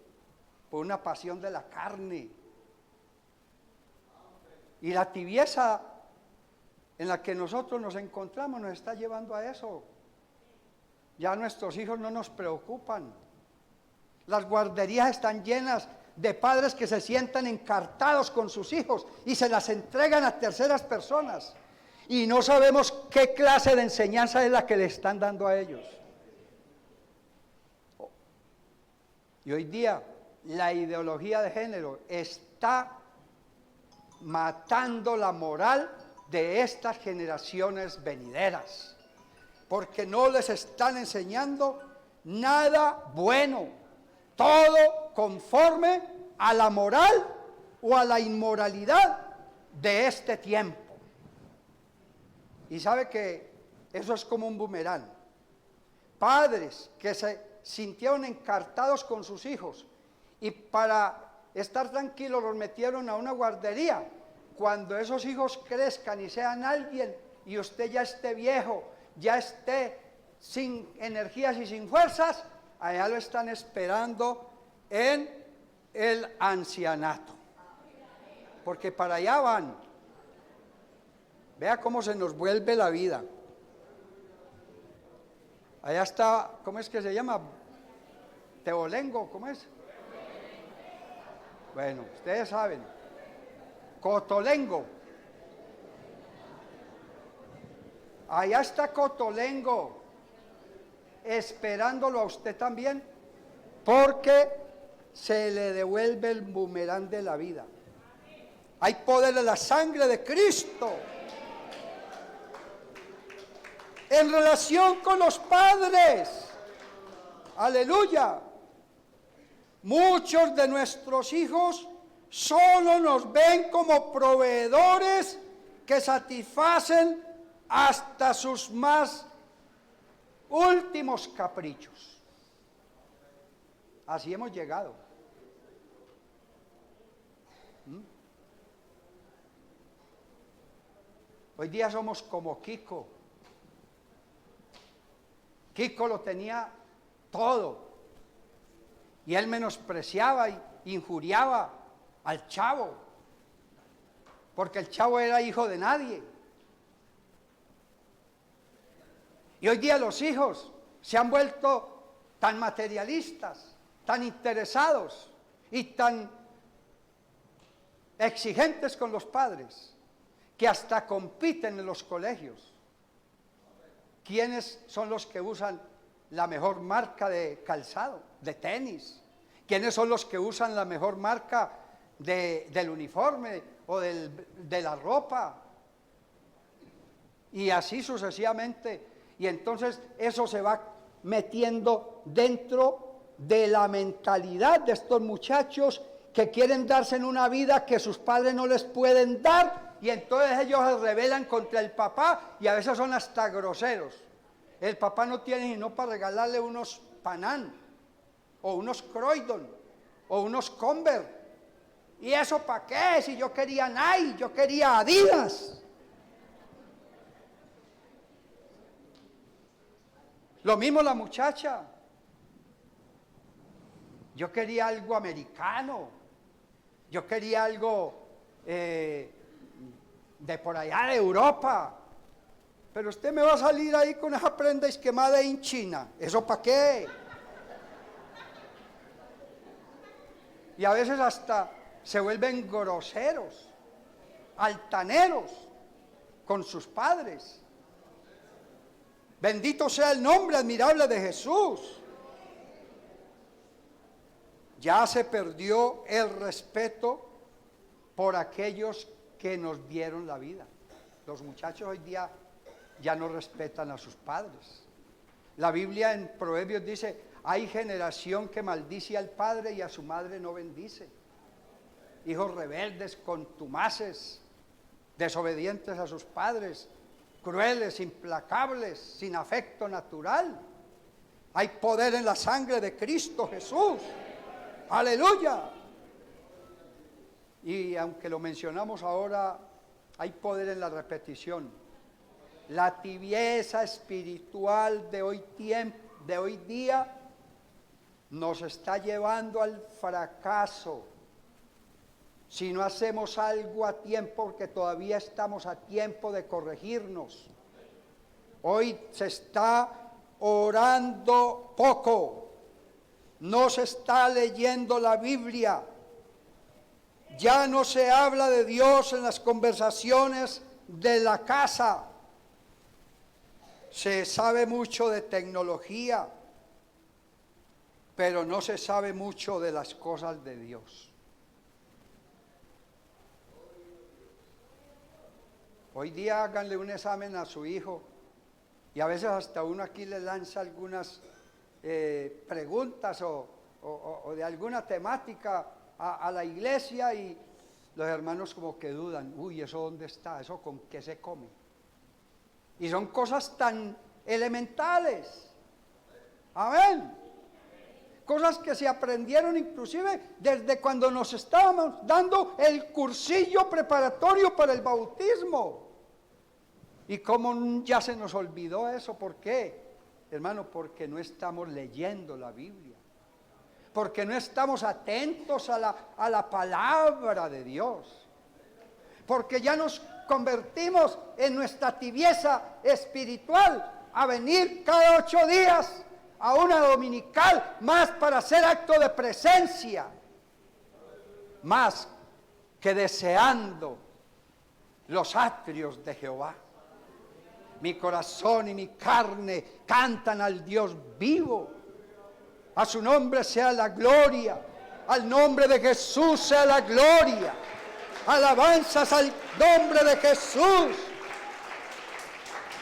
por una pasión de la carne. Y la tibieza en la que nosotros nos encontramos nos está llevando a eso. Ya nuestros hijos no nos preocupan. Las guarderías están llenas de padres que se sientan encartados con sus hijos y se las entregan a terceras personas. Y no sabemos qué clase de enseñanza es la que le están dando a ellos. Y hoy día la ideología de género está matando la moral de estas generaciones venideras, porque no les están enseñando nada bueno. Todo conforme a la moral o a la inmoralidad de este tiempo. Y sabe que eso es como un boomerang. Padres que se sintieron encartados con sus hijos y para estar tranquilos los metieron a una guardería. Cuando esos hijos crezcan y sean alguien y usted ya esté viejo, ya esté sin energías y sin fuerzas, allá lo están esperando en el ancianato, porque para allá van. Vea cómo se nos vuelve la vida. Allá está, ¿cómo es que se llama? Teolengo, ¿cómo es? Bueno, ustedes saben. Cotolengo. Allá está Cotolengo, esperándolo a usted también, porque se le devuelve el boomerang de la vida. Hay poder en la sangre de Cristo. En relación con los padres, aleluya, muchos de nuestros hijos solo nos ven como proveedores que satisfacen hasta sus más últimos caprichos. Así hemos llegado. Hoy día somos como Kiko. Kiko lo tenía todo. Y él menospreciaba y injuriaba al chavo, porque el chavo era hijo de nadie. Y hoy día los hijos se han vuelto tan materialistas, tan interesados y tan exigentes con los padres, que hasta compiten en los colegios. ¿Quiénes son los que usan la mejor marca de calzado, de tenis? ¿Quiénes son los que usan la mejor marca del uniforme o de la ropa? Y así sucesivamente. Y entonces eso se va metiendo dentro de la mentalidad de estos muchachos que quieren darse en una vida que sus padres no les pueden dar, y entonces ellos se rebelan contra el papá y a veces son hasta groseros. El papá no tiene sino para regalarle unos Panam o unos Croydon o unos Converse. ¿Y eso para qué? Si yo quería Nike, yo quería Adidas. Lo mismo la muchacha. Yo quería algo americano. Yo quería algo de por allá de Europa. Pero usted me va a salir ahí con esa prenda esquemada en China. ¿Eso para qué? Y a veces hasta se vuelven groseros, altaneros con sus padres. Bendito sea el nombre admirable de Jesús. Ya se perdió el respeto por aquellos que nos dieron la vida. Los muchachos hoy día ya no respetan a sus padres. La Biblia en Proverbios dice: hay generación que maldice al padre y a su madre no bendice. Hijos rebeldes, contumaces, desobedientes a sus padres, crueles, implacables, sin afecto natural. Hay poder en la sangre de Cristo Jesús. ¡Aleluya! Y aunque lo mencionamos ahora, hay poder en la repetición. La tibieza espiritual de hoy día nos está llevando al fracaso si no hacemos algo a tiempo, porque todavía estamos a tiempo de corregirnos. Hoy se está orando poco, no se está leyendo la Biblia, ya no se habla de Dios en las conversaciones de la casa. Se sabe mucho de tecnología, pero no se sabe mucho de las cosas de Dios. Hoy día háganle un examen a su hijo y a veces hasta uno aquí le lanza algunas preguntas o de alguna temática a la iglesia, y los hermanos como que dudan: uy, ¿eso dónde está? ¿Eso con qué se come? Y son cosas tan elementales. Amén. Cosas que se aprendieron inclusive desde cuando nos estábamos dando el cursillo preparatorio para el bautismo. ¿Y cómo ya se nos olvidó eso? ¿Por qué? Hermano, porque no estamos leyendo la Biblia. Porque no estamos atentos a la palabra de Dios. Porque ya nos convertimos en nuestra tibieza espiritual a venir cada 8 días a una dominical, más para hacer acto de presencia, más que deseando los atrios de Jehová. Mi corazón y mi carne cantan al Dios vivo. A su nombre sea la gloria, al nombre de Jesús sea la gloria. Alabanzas al nombre de Jesús.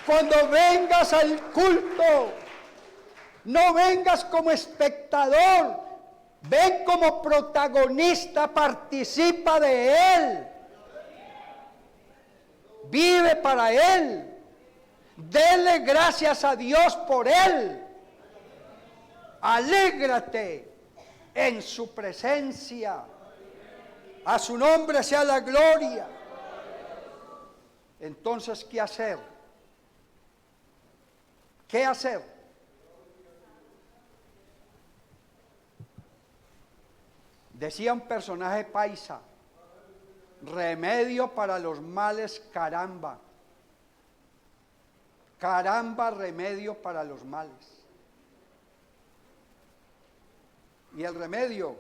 Cuando vengas al culto, no vengas como espectador, ven como protagonista, participa de Él, vive para Él, dele gracias a Dios por Él, alégrate en su presencia, a su nombre sea la gloria. Entonces, ¿qué hacer? ¿Qué hacer? Decía un personaje paisa: remedio para los males, caramba. Caramba, remedio para los males. Y el remedio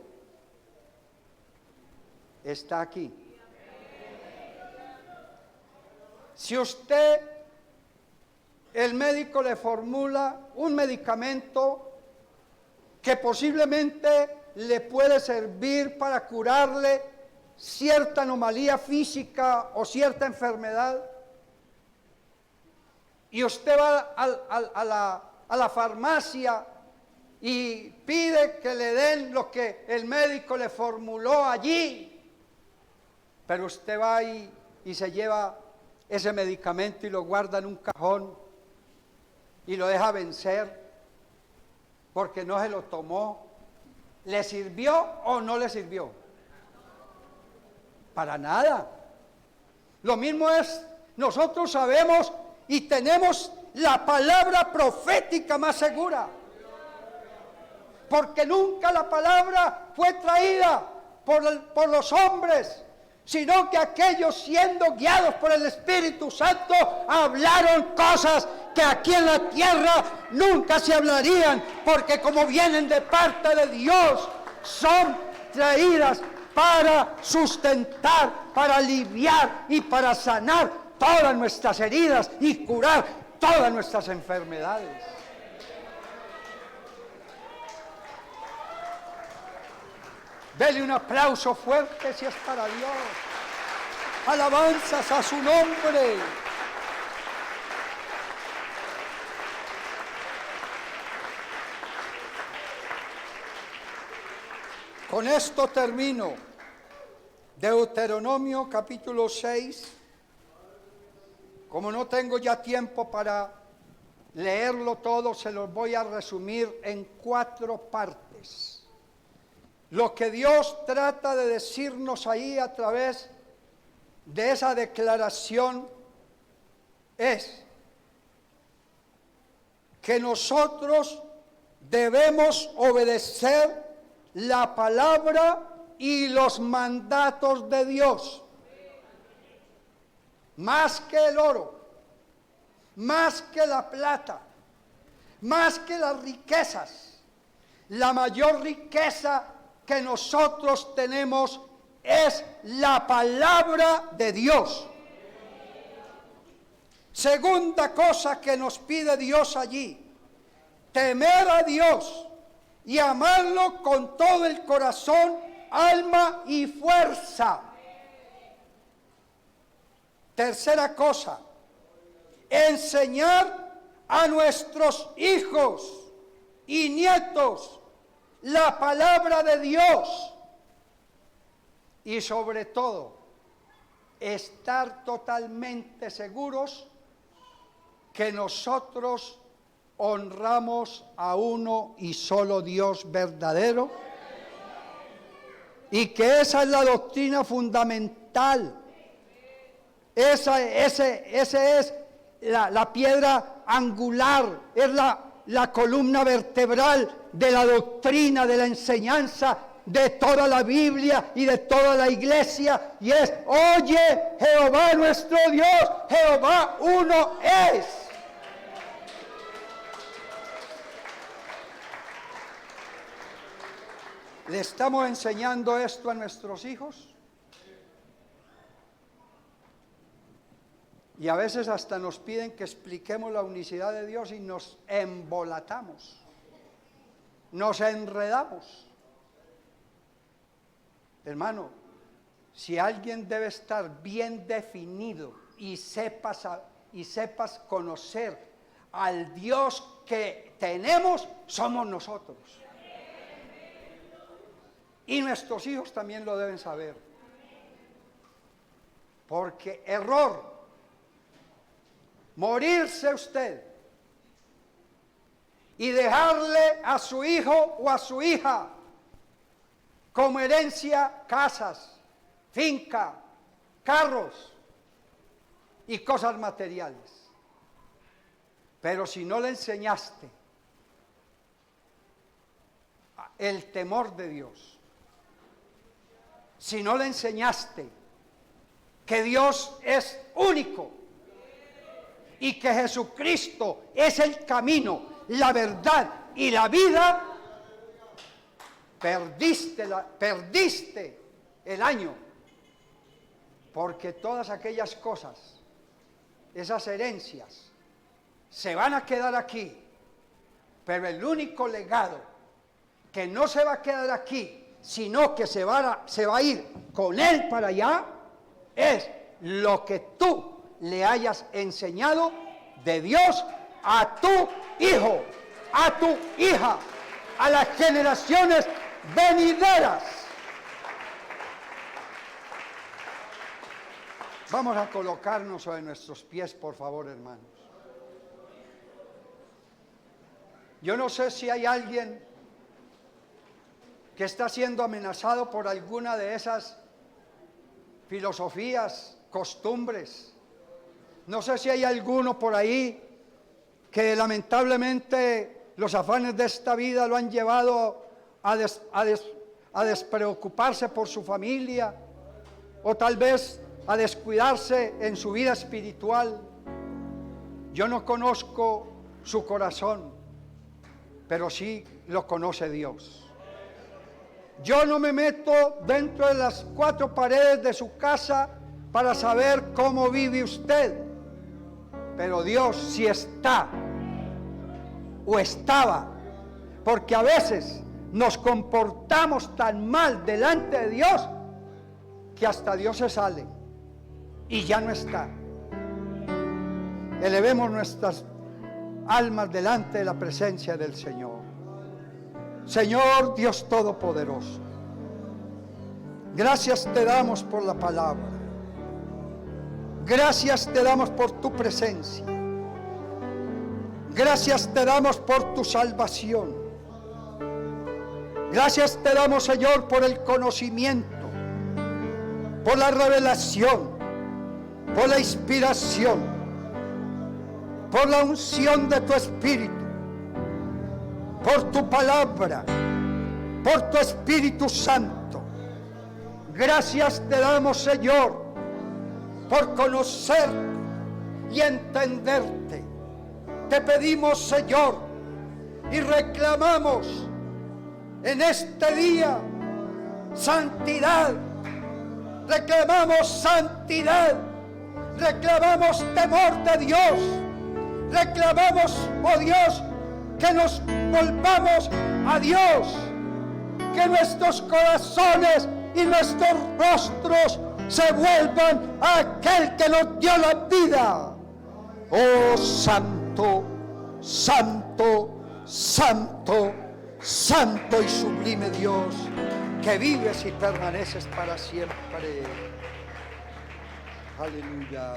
está aquí. Si usted, el médico le formula un medicamento que posiblemente le puede servir para curarle cierta anomalía física o cierta enfermedad, y usted va a la farmacia y pide que le den lo que el médico le formuló allí, pero usted va y se lleva ese medicamento y lo guarda en un cajón y lo deja vencer porque no se lo tomó. ¿Le sirvió o no le sirvió? Para nada. Lo mismo es, nosotros sabemos y tenemos la palabra profética más segura, porque nunca la palabra fue traída por los hombres, sino que aquellos, siendo guiados por el Espíritu Santo, hablaron cosas que aquí en la tierra nunca se hablarían, porque como vienen de parte de Dios, son traídas para sustentar, para aliviar y para sanar todas nuestras heridas y curar todas nuestras enfermedades. Dele un aplauso fuerte si es para Dios. Alabanzas a su nombre. Con esto termino. Deuteronomio capítulo 6. Como no tengo ya tiempo para leerlo todo, se los voy a resumir en 4 partes. Lo que Dios trata de decirnos ahí a través de esa declaración es que nosotros debemos obedecer la palabra y los mandatos de Dios, más que el oro, más que la plata, más que las riquezas. La mayor riqueza que nosotros tenemos es la palabra de Dios. Segunda cosa que nos pide Dios allí: temer a Dios y amarlo con todo el corazón, alma y fuerza. Tercera cosa: enseñar a nuestros hijos y nietos la palabra de Dios. Y sobre todo, estar totalmente seguros que nosotros honramos a uno y solo Dios verdadero, y que esa es la doctrina fundamental. Esa es la piedra angular, es la columna vertebral de la doctrina, de la enseñanza de toda la Biblia y de toda la iglesia, y es: oye Jehová nuestro Dios, Jehová uno es. ¿Le estamos enseñando esto a nuestros hijos? Y a veces hasta nos piden que expliquemos la unicidad de Dios y nos embolatamos, nos enredamos. Hermano, si alguien debe estar bien definido y sepas conocer al Dios que tenemos, somos nosotros. Y nuestros hijos también lo deben saber. Porque error, morirse usted y dejarle a su hijo o a su hija como herencia casas, finca, carros y cosas materiales. Pero si no le enseñaste el temor de Dios, si no le enseñaste que Dios es único y que Jesucristo es el camino, la verdad y la vida, perdiste el año, porque todas aquellas cosas, esas herencias, se van a quedar aquí, pero el único legado que no se va a quedar aquí, sino que se va a ir con él para allá, es lo que tú le hayas enseñado de Dios a tu hijo, a tu hija, a las generaciones venideras. Vamos a colocarnos sobre nuestros pies, por favor, hermanos. Yo no sé si hay alguien que está siendo amenazado por alguna de esas filosofías, costumbres. No sé si hay alguno por ahí que lamentablemente los afanes de esta vida lo han llevado a despreocuparse por su familia, o tal vez a descuidarse en su vida espiritual. Yo no conozco su corazón, pero sí lo conoce Dios. Yo no me meto dentro de las cuatro paredes de su casa para saber cómo vive usted, pero Dios sí está o estaba, porque a veces nos comportamos tan mal delante de Dios que hasta Dios se sale y ya no está. Elevemos nuestras almas delante de la presencia del Señor. Señor Dios Todopoderoso, gracias te damos por la palabra. Gracias te damos por tu presencia. Gracias te damos por tu salvación. Gracias te damos, Señor, por el conocimiento, por la revelación, por la inspiración, por la unción de tu Espíritu, por tu palabra, por tu Espíritu Santo. Gracias te damos, Señor, por conocerte y entenderte. Te pedimos, Señor, y reclamamos en este día santidad. Reclamamos santidad. Reclamamos temor de Dios. Reclamamos, oh Dios, que nos volvamos a Dios, que nuestros corazones y nuestros rostros se vuelvan a aquel que nos dio la vida. Oh santo, santo, santo, santo y sublime Dios, que vives y permaneces para siempre. Aleluya.